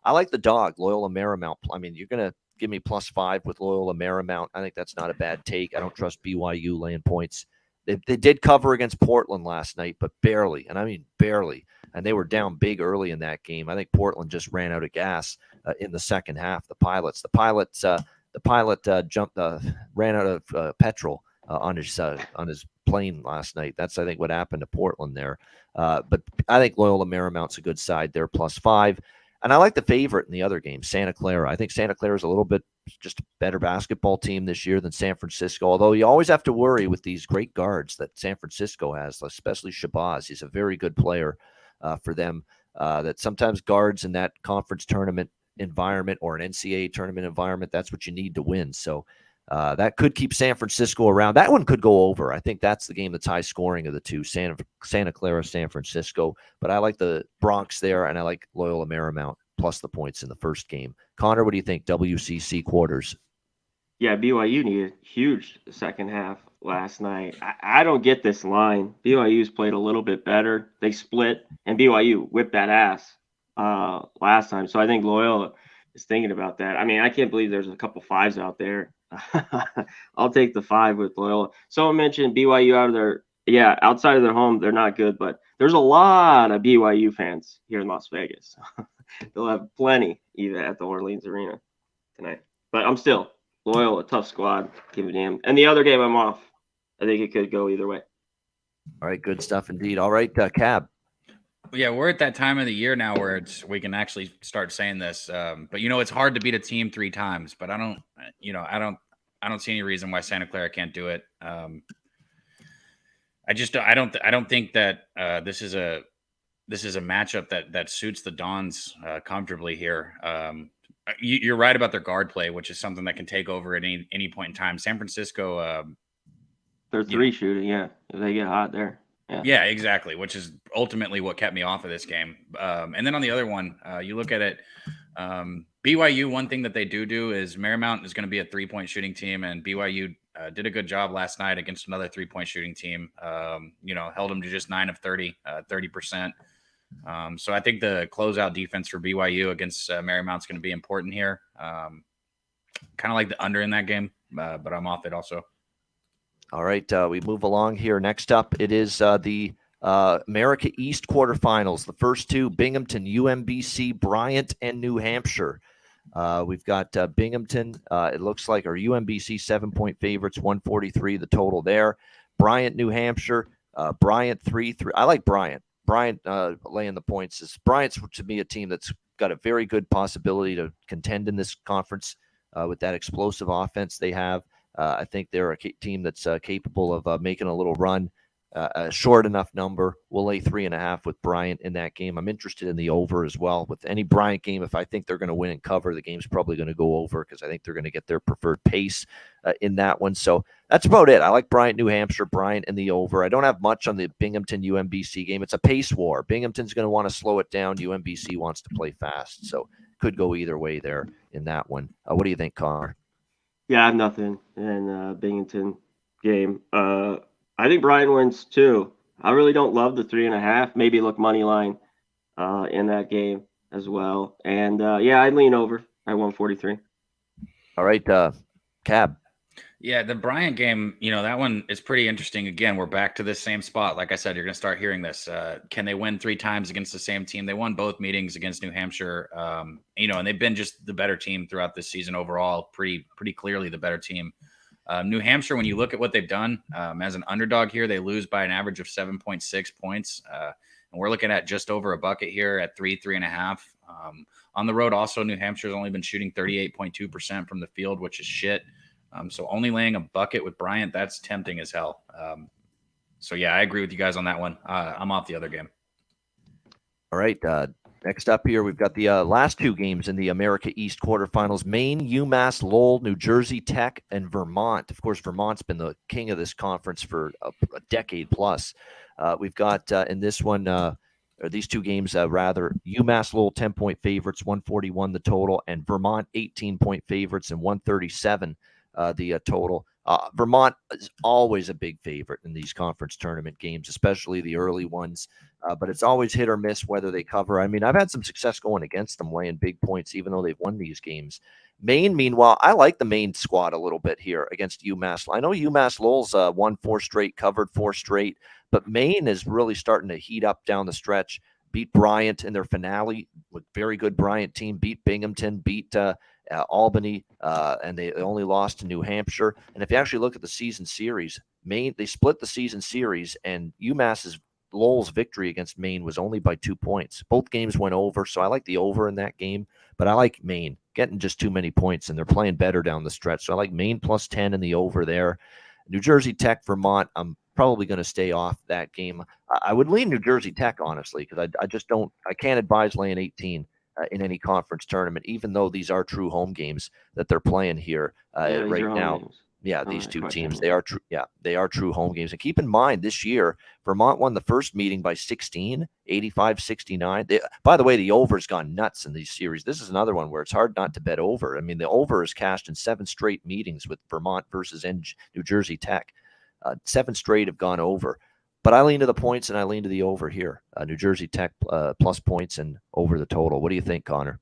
I like the dog, Loyola Marymount. I mean, you're going to give me +5 with Loyola Marymount. I think that's not a bad take. I don't trust BYU laying points. They did cover against Portland last night, but barely, and I mean barely. And they were down big early in that game. I think Portland just ran out of gas in the second half. The pilot ran out of petrol on his plane last night. That's, I think, what happened to Portland there. But I think Loyola Marymount's a good side there, +5. And I like the favorite in the other game, Santa Clara. I think Santa Clara is a little bit just a better basketball team this year than San Francisco, although you always have to worry with these great guards that San Francisco has, especially Shabazz. He's a very good player for them, that sometimes guards in that conference tournament environment or an NCAA tournament environment, that's what you need to win. So that could keep San Francisco around. That one could go over. I think that's the game that's high scoring of the two, Santa Clara, San Francisco. But I like the Bronx there, and I like Loyola Marymount plus the points in the first game. Connor, what do you think? WCC quarters. Yeah, BYU needed huge second half last night. I don't get this line. BYU's played a little bit better. They split, and BYU whipped that ass last time. So I think Loyola is thinking about that. I mean, I can't believe there's a couple 5s out there. I'll take the 5 with Loyola. Someone mentioned BYU outside of their home, they're not good, but there's a lot of BYU fans here in Las Vegas. They'll have plenty even at the Orleans Arena tonight. But I'm still Loyola, tough squad. Give a damn. And the other game I'm off. I think it could go either way. All right, good stuff indeed. All right, Cab. Yeah, we're at that time of the year now where we can actually start saying this. But it's hard to beat a team 3 times. But I don't see any reason why Santa Clara can't do it. I don't think that this is a matchup that suits the Dons comfortably here. You're right about their guard play, which is something that can take over at any point in time. San Francisco, they're 3 shooting, yeah. If they get hot there. Yeah, exactly, which is ultimately what kept me off of this game. And then on the other one, you look at it, BYU, one thing that they do is Marymount is going to be a 3-point shooting team, and BYU did a good job last night against another 3-point shooting team. Held them to just 9 of 30, 30%. So I think the closeout defense for BYU against Marymount's going to be important here. Kind of like the under in that game, but I'm off it also. All right, we move along here. Next up, it is the America East quarterfinals. The first two, Binghamton, UMBC, Bryant, and New Hampshire. We've got Binghamton, it looks like, or UMBC 7-point favorites, 143 the total there. Bryant, New Hampshire, Bryant 3-3. I like Bryant. Bryant laying the points. Bryant's, to me, a team that's got a very good possibility to contend in this conference with that explosive offense they have. I think they're a team that's capable of making a little run. A short enough number. We'll lay 3.5 with Bryant in that game. I'm interested in the over as well. With any Bryant game, if I think they're going to win and cover, the game's probably going to go over because I think they're going to get their preferred pace in that one. So that's about it. I like Bryant, New Hampshire, Bryant, and the over. I don't have much on the Binghamton UMBC game. It's a pace war. Binghamton's going to want to slow it down. UMBC wants to play fast. So could go either way there in that one. What do you think, Connor? Yeah, I have nothing in Binghamton game. I think Bryant wins too. I really don't love the 3.5. Maybe look money line in that game as well. And I'd lean over at 143. All right, Cab. Yeah, the Bryant game, that one is pretty interesting. Again, we're back to this same spot. Like I said, you're going to start hearing this. Can they win 3 times against the same team? They won both meetings against New Hampshire, and they've been just the better team throughout this season overall, pretty clearly the better team. New Hampshire, when you look at what they've done as an underdog here, they lose by an average of 7.6 points. And we're looking at just over a bucket here at 3.5. On the road, also, New Hampshire's only been shooting 38.2% from the field, which is shit. So only laying a bucket with Bryant, that's tempting as hell. So, yeah, I agree with you guys on that one. I'm off the other game. All right. Next up here, we've got the last 2 games in the America East quarterfinals. Maine, UMass, Lowell, New Jersey Tech, and Vermont. Of course, Vermont's been the king of this conference for a decade plus. We've got in this one, or these 2 games, UMass, Lowell, 10-point favorites, 141 the total, and Vermont, 18-point favorites, and 137 the total. Vermont is always a big favorite in these conference tournament games, especially the early ones. But it's always hit or miss whether they cover. I mean, I've had some success going against them, laying big points, even though they've won these games. Maine, meanwhile, I like the Maine squad a little bit here against UMass. I know UMass Lowell's won 4 straight, covered 4 straight, but Maine is really starting to heat up down the stretch. Beat Bryant in their finale with very good Bryant team. Beat Binghamton. Beat Albany, and they only lost to New Hampshire. And if you actually look at the season series, Maine, they split the season series, and Lowell's victory against Maine was only by 2 points. Both games went over, so I like the over in that game, but I like Maine getting just too many points, and they're playing better down the stretch. So I like Maine plus 10 in the over there. New Jersey Tech, Vermont, I'm probably going to stay off that game. I would lean New Jersey Tech, honestly, because I can't advise laying 18 in any conference tournament, even though these are true home games that they're playing here right now. Games. Yeah, these 2 teams, they are true. Yeah, they are true home games. And keep in mind, this year, Vermont won the first meeting by 16, 85-69. By the way, the over's gone nuts in these series. This is another one where it's hard not to bet over. I mean, the over is cashed in 7 straight meetings with Vermont versus New Jersey Tech. 7 straight have gone over. But I lean to the points, and I lean to the over here. New Jersey Tech plus points and over the total. What do you think, Connor?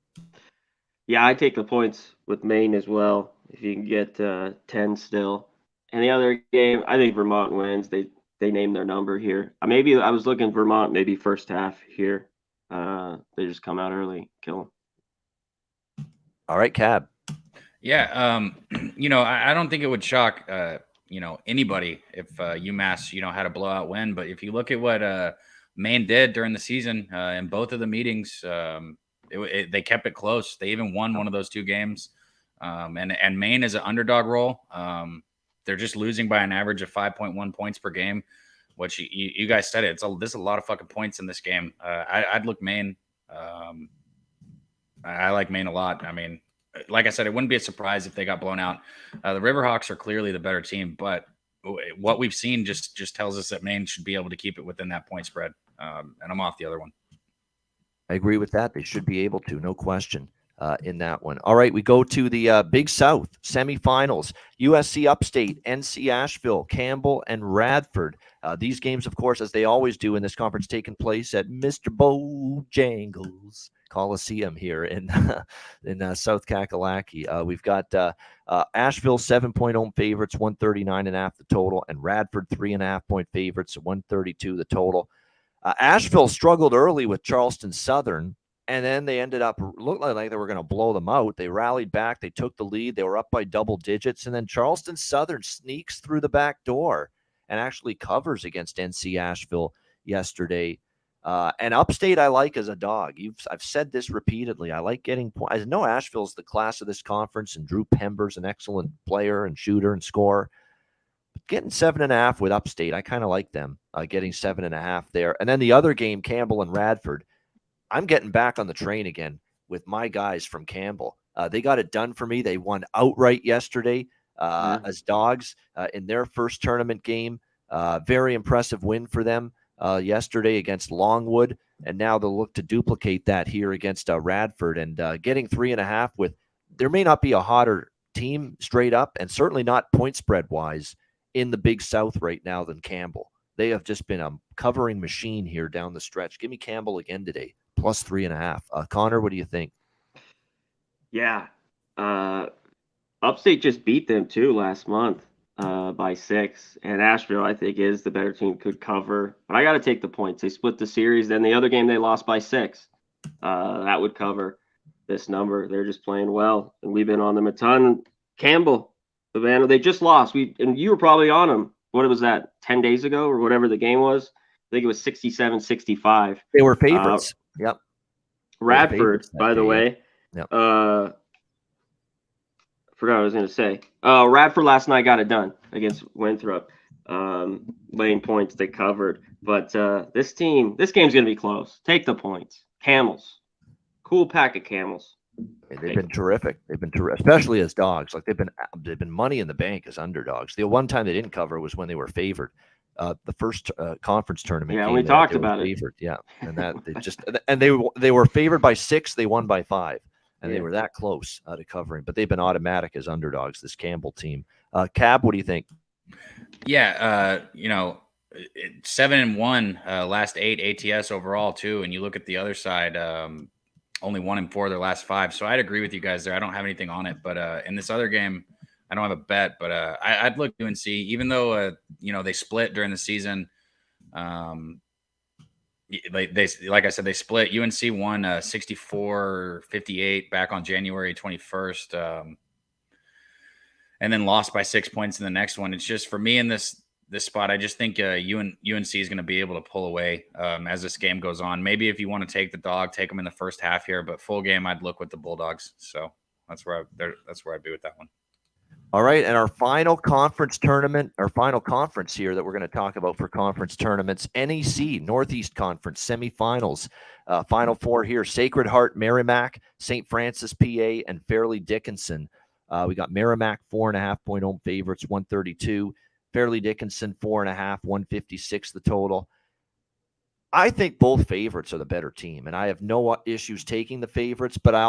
Yeah, I take the points with Maine as well. If you can get 10 still. And the other game, I think Vermont wins. They named their number here. Maybe I was looking Vermont maybe first half here. They just come out early, kill them. All right, Cab. Yeah, I don't think it would shock anybody if UMass had a blowout win. But if you look at what Maine did during the season in both of the meetings, they kept it close. They even won one of those 2 games. And Maine is an underdog role. They're just losing by an average of 5.1 points per game, which you guys said it. There's a lot of fucking points in this game. I'd look Maine. I like Maine a lot. I mean, like I said, it wouldn't be a surprise if they got blown out. The Riverhawks are clearly the better team, but what we've seen just tells us that Maine should be able to keep it within that point spread. And I'm off the other one. I agree with that. They should be able to, no question. In that one. All right, we go to the Big South semifinals. USC Upstate, NC Asheville, Campbell, and Radford. These games, of course, as they always do in this conference, taking place at Mr. Bojangles Coliseum here in South Kakalaki. We've got Asheville 7-point home favorites, 139.5 the total, and Radford 3.5-point favorites, 132 the total. Asheville struggled early with Charleston Southern, and then they ended up looking like they were going to blow them out. They rallied back. They took the lead. They were up by double digits. And then Charleston Southern sneaks through the back door and actually covers against NC Asheville yesterday. And Upstate I like as a dog. I've said this repeatedly. I like getting points. I know Asheville's the class of this conference, and Drew Pember's an excellent player and shooter and scorer. But getting 7.5 with Upstate, I kind of like them getting 7.5 there. And then the other game, Campbell and Radford. I'm getting back on the train again with my guys from Campbell. They got it done for me. They won outright yesterday as dogs in their first tournament game. Very impressive win for them yesterday against Longwood. And now they'll look to duplicate that here against Radford. And getting 3.5 with, there may not be a hotter team straight up, and certainly not point spread wise in the Big South right now than Campbell. They have just been a covering machine here down the stretch. Give me Campbell again today. Plus 3.5. Connor, what do you think? Yeah. Upstate just beat them too last month. by 6. And Asheville, I think, is the better team, could cover. But I got to take the points. They split the series. Then the other game they lost by 6. That would cover this number. They're just playing well, and we've been on them a ton. Campbell, Savannah, they just lost. And you were probably on them. What was that, 10 days ago or whatever the game was? I think it was 67-65. They were favorites. Yep. Radford, by the way. Yep. I forgot what I was going to say. Radford last night got it done against Winthrop. Laying points, they covered. But this game's going to be close. Take the points. Camels. Cool pack of Camels. They've been terrific. They've been terrific, especially as dogs. Like they've been money in the bank as underdogs. The one time they didn't cover was when they were favored. The first conference tournament. Yeah, we talked about it. Favored. Yeah, and that they were favored by 6. They won by 5, and they were that close to covering. But they've been automatic as underdogs. This Campbell team. Cab, what do you think? Yeah, 7-1 last 8 ATS overall too. And you look at the other side. Only 1-4 their last 5. So I'd agree with you guys there. I don't have anything on it, but in this other game, I don't have a bet, but I'd look UNC, even though they split during the season. Like I said, they split. UNC won 64-58 back on January 21st, and then lost by 6 points in the next one. It's just for me in this spot, I just think UNC is going to be able to pull away as this game goes on. Maybe if you want to take the dog, take them in the first half here, but full game, I'd look with the Bulldogs. So that's where I'd be with that one. All right, and our final conference tournament, our final conference here that we're going to talk about for conference tournaments, NEC, Northeast Conference semifinals, Final 4 here, Sacred Heart, Merrimack, St. Francis, PA, and Fairleigh Dickinson. We got Merrimack 4.5-point home favorites, 132. Fairleigh Dickinson 4.5, 156 the total. I think both favorites are the better team, and I have no issues taking the favorites, but I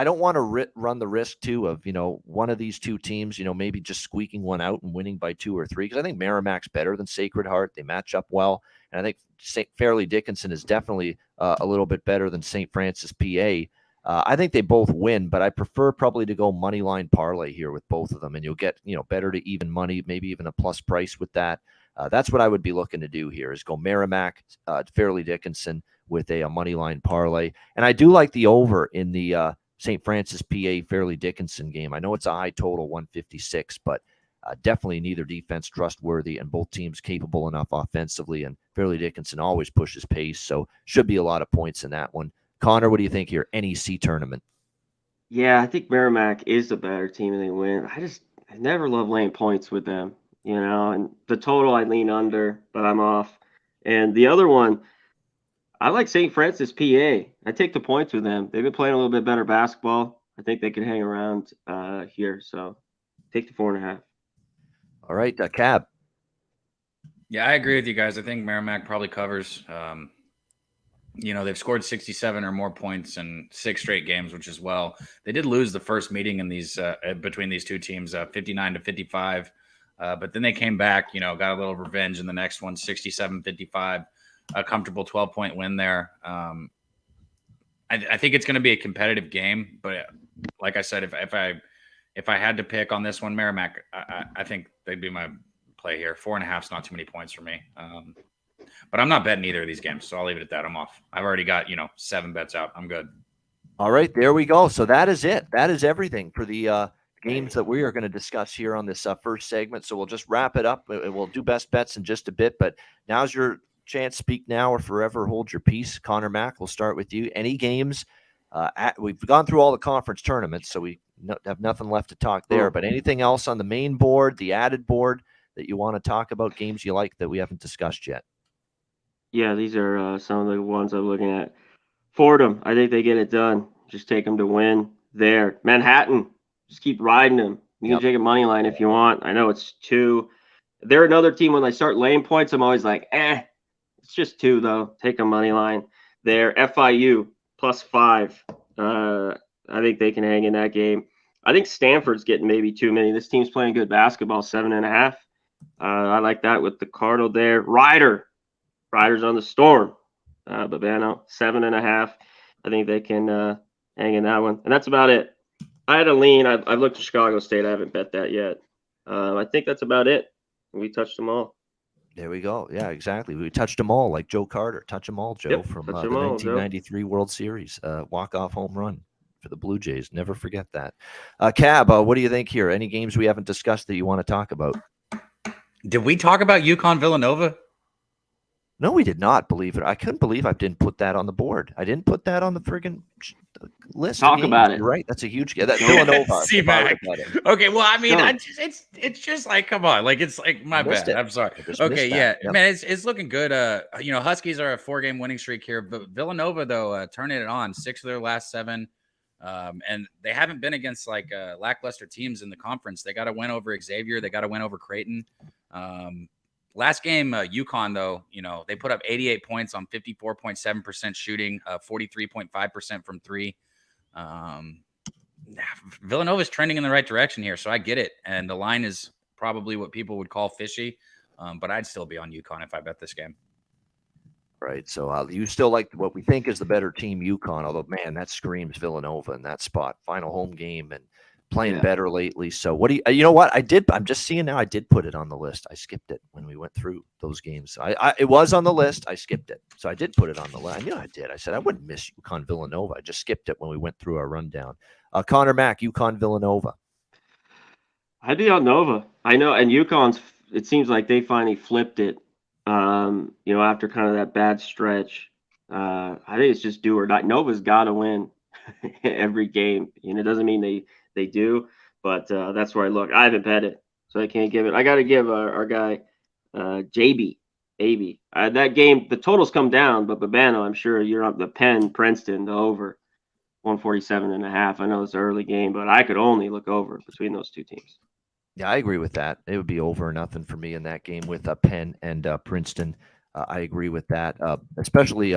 don't want to run the risk too of, one of these two teams, maybe just squeaking one out and winning by 2 or 3, because I think Merrimack's better than Sacred Heart. They match up well, and I think Fairleigh Dickinson is definitely a little bit better than St. Francis, PA. I think they both win, but I prefer probably to go money line parlay here with both of them, and you'll get better to even money, maybe even a plus price with that. That's what I would be looking to do here, is go Merrimack, Fairleigh Dickinson with a money line parlay. And I do like the over in the St. Francis, PA, Fairleigh Dickinson game. I know it's a high total, 156, but definitely neither defense trustworthy, and both teams capable enough offensively, and Fairleigh Dickinson always pushes pace, so should be a lot of points in that one. Conor, what do you think here? NEC tournament. Yeah, I think Merrimack is the better team and they win. I never love laying points with them, and the total I lean under, but I'm off. And the other one, I like St. Francis, PA. I take the points with them. They've been playing a little bit better basketball. I think they can hang around here. So take the 4.5. All right, Cab. Yeah, I agree with you guys. I think Merrimack probably covers. They've scored 67 or more points in 6 straight games, which is well. They did lose the first meeting in these between these two teams, 59-55. But then they came back, got a little revenge in the next one, 67-55, a comfortable 12-point win there. I think it's going to be a competitive game, but like I said, if I had to pick on this one, Merrimack, I think they'd be my play here. 4.5 is not too many points for me. But I'm not betting either of these games, so I'll leave it at that. I'm off. I've already got, 7 bets out. I'm good. All right, there we go. So that is it. That is everything for the games that we are going to discuss here on this first segment. So we'll just wrap it up. We'll do best bets in just a bit, but now's your chance. Speak now or forever hold your peace. Conor Mack, we'll start with you. Any games? We've gone through all the conference tournaments, so we have nothing left to talk there. But anything else on the main board, the added board, that you want to talk about, games you like that we haven't discussed yet? Yeah, these are some of the ones I'm looking at. Fordham, I think they get it done. Just take them to win there. Manhattan, just keep riding them. You can take a money line if you want. I know it's 2. They're another team, when they start laying points, I'm always like, it's just 2, though. Take a money line there. FIU, +5. I think they can hang in that game. I think Stanford's getting maybe too many. This team's playing good basketball, 7.5. I like that with the Cardinal there. Riders on the Storm. Babano, 7.5. I think they can hang in that one. And that's about it. I had a lean. I've looked at Chicago State. I haven't bet that yet. I think that's about it. We touched them all. There we go. Yeah, exactly. We touched them all, like Joe Carter. Touch them all, Joe, Yep, from touch the 'em all, 1993 World Series. Walk-off home run for the Blue Jays. Never forget that. Cab, what do you think here? Any games we haven't discussed that you want to talk about? Did we talk about UConn Villanova? No, we did not, believe it. I couldn't believe I didn't put that on the board. I didn't put that on the friggin' list. Talk about it. You're right. That's a huge game. That Villanova. C-Mac. Okay, well, I mean, Done. it's just like, come on, like it's like my Missed bad. it. I'm sorry. I just Okay, missed yeah, that. Yep. man, it's looking good. Huskies are a 4-game winning streak here, but Villanova though turning it on 6 of their last 7, and they haven't been against like lackluster teams in the conference. They got a win over Xavier. They got a win over Creighton. Last game, UConn, though, they put up 88 points on 54.7% shooting, 43.5% from 3. Villanova's trending in the right direction here, so I get it. And the line is probably what people would call fishy, but I'd still be on UConn if I bet this game. Right. So you still like what we think is the better team, UConn, although, man, that screams Villanova in that spot. Final home game and playing better lately. So what do you know what I did? I'm just seeing now I did put it on the list. I skipped it when we went through those games. It was on the list. I skipped it. So I did put it on the list. I knew I did. I said I wouldn't miss UConn Villanova. I just skipped it when we went through our rundown. Connor Mack, UConn Villanova. I'd be on Nova. I know, and UConn's, it seems like they finally flipped it, after kind of that bad stretch. I think it's just do or die. Nova's got to win every game. It doesn't mean they do, but that's where I look. I haven't bet it, so I can't give it. I got to give our guy Daby. That game, the totals come down, but Babano, I'm sure you're on the Penn, Princeton, the over 147.5. I know it's an early game, but I could only look over between those two teams. Yeah, I agree with that. It would be over or nothing for me in that game with Penn and Princeton. I agree with that, especially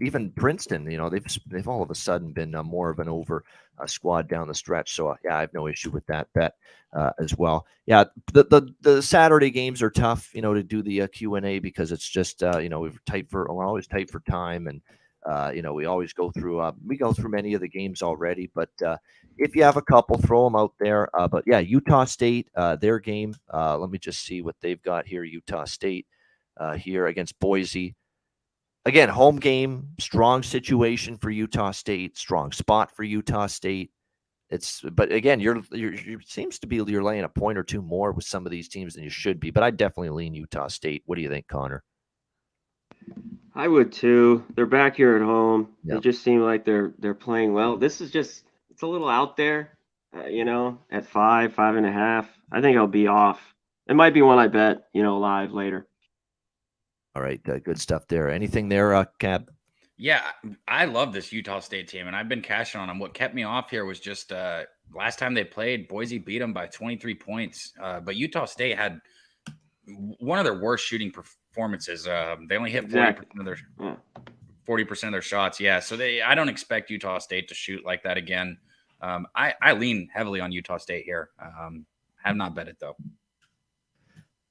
even Princeton. They've all of a sudden been more of an over squad down the stretch. So I have no issue with that bet as well. Yeah, the Saturday games are tough, to do the Q&A because it's just we're always tight for time, and we always go through many of the games already. But if you have a couple, throw them out there. But yeah, Utah State, their game. Let me just see what they've got here. Utah State. Here against Boise. Again, home game, strong situation for Utah State, strong spot for Utah State. But again, you're seems to be you're laying a point or two more with some of these teams than you should be. But I definitely lean Utah State. What do you think, Connor? I would too. They're back here at home. Yep. They just seem like they're playing well. This is just it's a little out there, at 5.5. I think I'll be off. It might be one I bet, live later. All right, good stuff there. Anything there, Cab? Yeah, I love this Utah State team, and I've been cashing on them. What kept me off here was just last time they played, Boise beat them by 23 points. But Utah State had one of their worst shooting performances. They only hit 40% of their shots. Yeah, so I don't expect Utah State to shoot like that again. I lean heavily on Utah State here. Have not bet it though.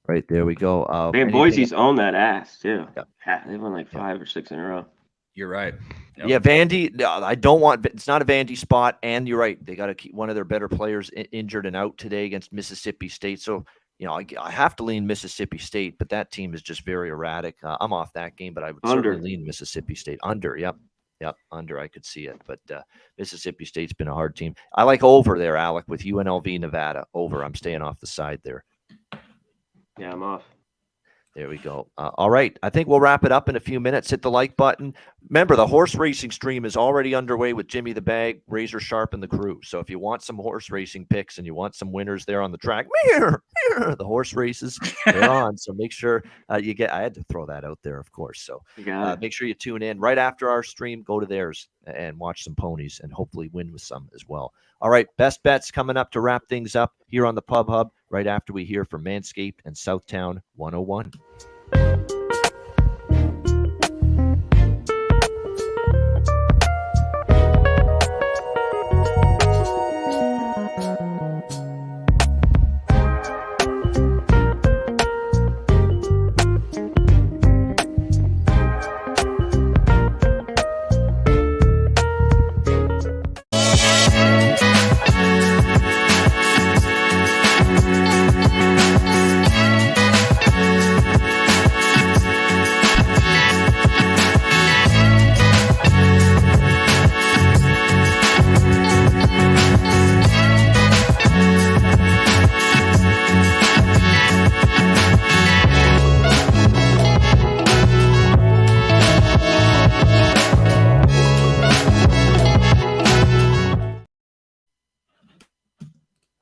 Right, there we go. Man, Boise's owned that ass too. Yep. They've won like 5 or 6 in a row. You're right. Yep. Yeah, Vandy. I don't want. It's not a Vandy spot, and you're right. They got to keep one of their better players injured and out today against Mississippi State. So I have to lean Mississippi State, but that team is just very erratic. I'm off that game, but I would certainly lean Mississippi State under. Yep, under. I could see it, but Mississippi State's been a hard team. I like over there, Alec, with UNLV Nevada over. I'm staying off the side there. Yeah, I'm off. There we go. All right. I think we'll wrap it up in a few minutes. Hit the like button. Remember, the horse racing stream is already underway with Jimmy the Bag, Razor Sharp, and the crew. So if you want some horse racing picks and you want some winners there on the track, the horse races, they're on. So make sure you get – I had to throw that out there, of course. So make sure you tune in. Right after our stream, go to theirs and watch some ponies and hopefully win with some as well. All right, best bets coming up to wrap things up here on the Pub Hub right after we hear from Manscaped and Southtown 101.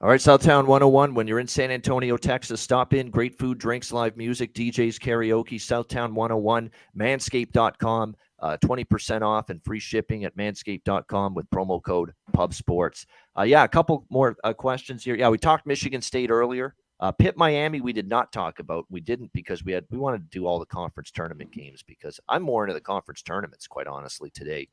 All right, Southtown 101. When you're in San Antonio, Texas, stop in. Great food, drinks, live music, DJs, karaoke. Southtown 101, manscaped.com. 20% off and free shipping at manscaped.com with promo code PubSports. A couple more questions here. Yeah, we talked Michigan State earlier. Pitt, Miami, we did not talk about. We didn't because we wanted to do all the conference tournament games because I'm more into the conference tournaments, quite honestly, today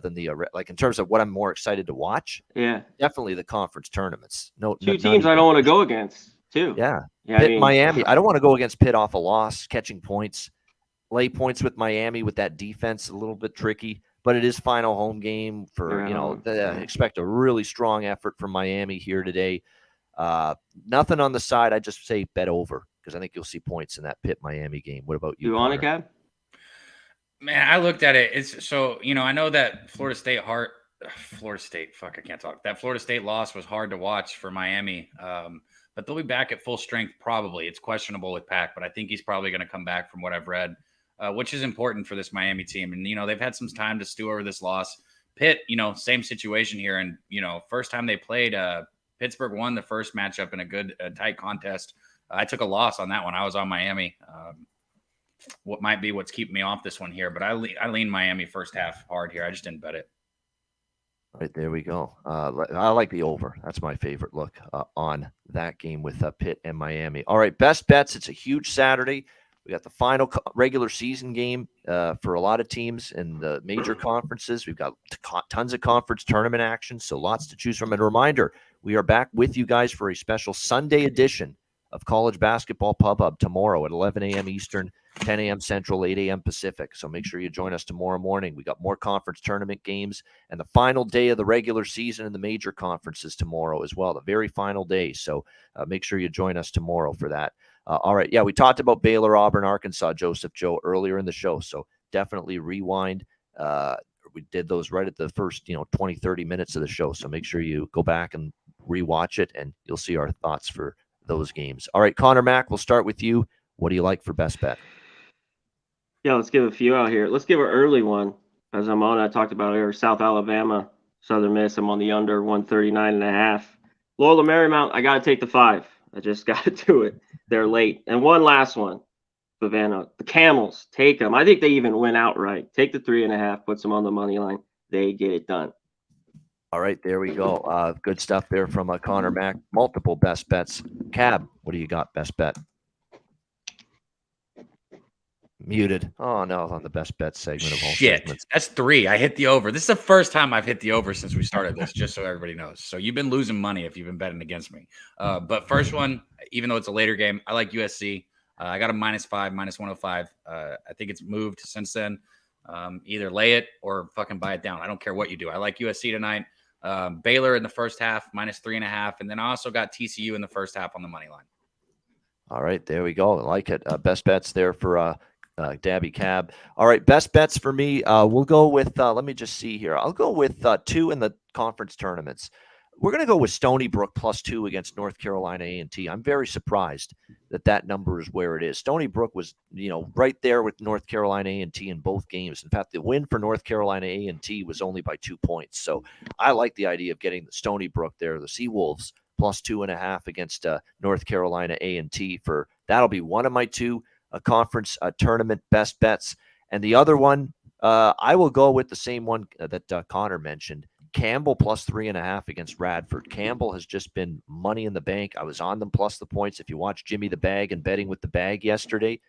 than the like in terms of what I'm more excited to watch. Yeah, definitely the conference tournaments. Two teams I don't want to go against too. Yeah, yeah. Pitt, Miami. I don't want to go against Pitt off a loss, catching points. Lay points with Miami with that defense, a little bit tricky, but it is final home game for, expect a really strong effort from Miami here today. Nothing on the side. I just say bet over because I think you'll see points in that Pitt Miami game. What about you? You want it, Cab? Man, I looked at it. It's so, I know that Florida State loss was hard to watch for Miami. But they'll be back at full strength probably. It's questionable with Pack, but I think he's probably going to come back from what I've read, which is important for this Miami team. And, they've had some time to stew over this loss. Pitt, same situation here. And, first time they played, Pittsburgh won the first matchup in a good, tight contest. I took a loss on that one. I was on Miami. What might be what's keeping me off this one here, but I lean Miami first half hard here. I just didn't bet it. All right, there we go. I like the over. That's my favorite look on that game with Pitt and Miami. All right, best bets. It's a huge Saturday. We got the final regular season game for a lot of teams in the major conferences. We've got tons of conference tournament action, so lots to choose from. And a reminder, we are back with you guys for a special Sunday edition of College Basketball Pub Hub tomorrow at 11 a.m. Eastern, 10 a.m. Central, 8 a.m. Pacific. So make sure you join us tomorrow morning. We got more conference tournament games and the final day of the regular season in the major conferences tomorrow as well, the very final day. So make sure you join us tomorrow for that. All right. Yeah, we talked about Baylor, Auburn, Arkansas, Joseph, Joe earlier in the show. So definitely rewind. We did those right at the first, 20, 30 minutes of the show. So make sure you go back and rewatch it and you'll see our thoughts for those games. All right, Connor Mack, we'll start with you. What do you like for best bet? Yeah, let's give a few out here. Let's give an early one. As I'm on, I talked about earlier, South Alabama, Southern Miss. I'm on the under 139.5. Loyola Marymount, I got to take the 5. I just got to do it. They're late. And one last one, Savannah. The Camels, take them. I think they even win outright. Take the 3.5, puts them on the money line. They get it done. All right, there we go. Good stuff there from Connor Mack. Multiple best bets. Cab, what do you got? Best bet. Muted. Oh, no, on the best bet segment of all segments. That's 3. I hit the over. This is the first time I've hit the over since we started this, just so everybody knows. So you've been losing money if you've been betting against me. But first one, even though it's a later game, I like USC. I got a -5, -105. I think it's moved since then. Either lay it or fucking buy it down. I don't care what you do. I like USC tonight. Baylor in the first half, -3.5. And then I also got TCU in the first half on the money line. All right, there we go. I like it. Best bets there for Daby Cab. All right, best bets for me. We'll go with, let me just see here. I'll go with 2 in the conference tournaments. We're going to go with Stony Brook +2 against North Carolina A&T. I'm very surprised that number is where it is. Stony Brook was, right there with North Carolina A&T in both games. In fact, the win for North Carolina A&T was only by 2 points. So I like the idea of getting the Stony Brook there, the Seawolves +2.5 against North Carolina A&T that'll be one of my 2 conference tournament best bets. And the other one, I will go with the same one that Connor mentioned. Campbell +3.5 against Radford. Campbell has just been money in the bank. I was on them plus the points. If you watch Jimmy the Bag and betting with the bag yesterday,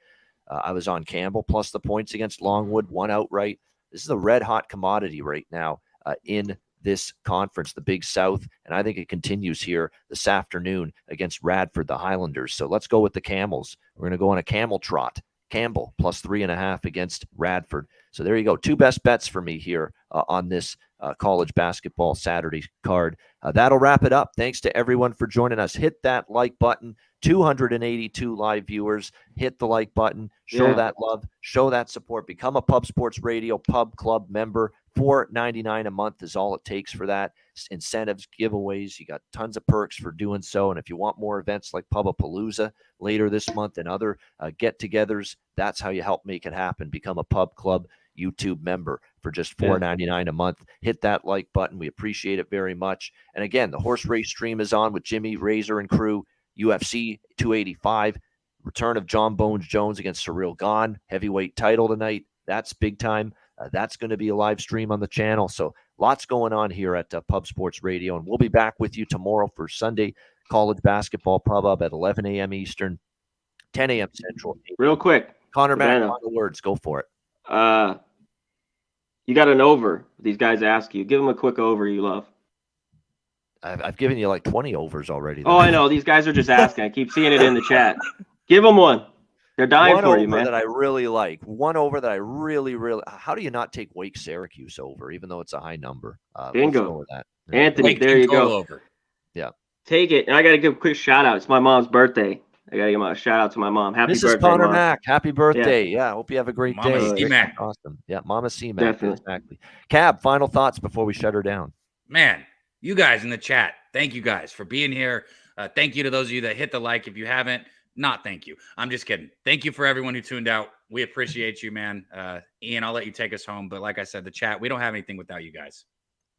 I was on Campbell plus the points against Longwood, won outright. This is a red hot commodity right now in this conference, the Big South, and I think it continues here this afternoon against Radford, the Highlanders. So let's go with the Camels. We're going to go on a camel trot. Campbell +3.5 against Radford. So there you go. 2 best bets for me here on this college basketball Saturday card. That'll wrap it up. Thanks to everyone for joining us. Hit that like button. 282 live viewers. Hit the like button. Show that love. Show that support. Become a Pub Sports Radio Pub Club member. $4.99 a month is all it takes for that. Incentives, giveaways. You got tons of perks for doing so. And if you want more events like Pubapalooza later this month and other get-togethers, that's how you help make it happen. Become a Pub Club YouTube member. For for just $4.99 a month. Hit that like button. We appreciate it very much. And again, the horse race stream is on with Jimmy, Razor, and crew. UFC 285. Return of John Bones Jones against Cyril Gahn. Heavyweight title tonight. That's big time. That's going to be a live stream on the channel. So lots going on here at Pub Sports Radio. And we'll be back with you tomorrow for Sunday college basketball pub up at 11 a.m. Eastern, 10 a.m. Central. Real quick. Connor, Matt, final words. Go for it. You got an over. These guys ask you. Give them a quick over you love. I've given you like 20 overs already. Oh, I know. These guys are just asking. I keep seeing it in the chat. Give them one. They're dying for you, man. One over that I really like. One over that I really. How do you not take Wake Syracuse over, even though it's a high number? Bingo. That. Anthony, there you go. Over. Yeah. Take it. And I got to give a quick shout out. It's my mom's birthday. I got to give a shout out to my mom. Happy birthday, Connor Mom. Mack. Happy birthday. Yeah. Hope you have a great Mama day. C-Mac. Awesome. Yeah. Mama C-Mac. Definitely. Exactly. Cab, final thoughts before we shut her down. Man, you guys in the chat, thank you guys for being here. Thank you to those of you that hit the like. If you haven't, not thank you. I'm just kidding. Thank you for everyone who tuned out. We appreciate you, man. Ian, I'll let you take us home. But like I said, the chat, we don't have anything without you guys.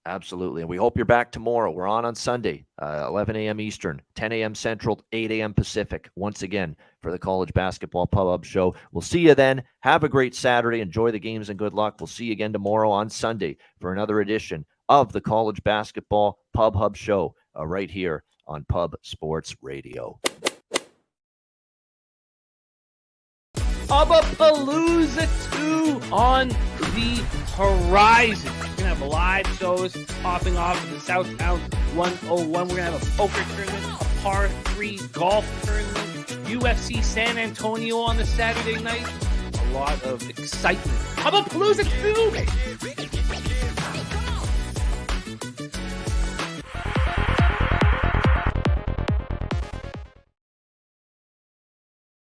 Absolutely. And we hope you're back tomorrow. We're on Sunday, 11 a.m. Eastern, 10 a.m. Central, 8 a.m. Pacific, once again, for the College Basketball Pub Hub Show. We'll see you then. Have a great Saturday. Enjoy the games and good luck. We'll see you again tomorrow on Sunday for another edition of the College Basketball Pub Hub Show right here on Pub Sports Radio. Palooza 2 on the horizon. We're going to have live shows popping off in the Southtown 101. We're going to have a poker tournament, a par 3 golf tournament, UFC San Antonio on the Saturday night. A lot of excitement. Palooza 2, baby.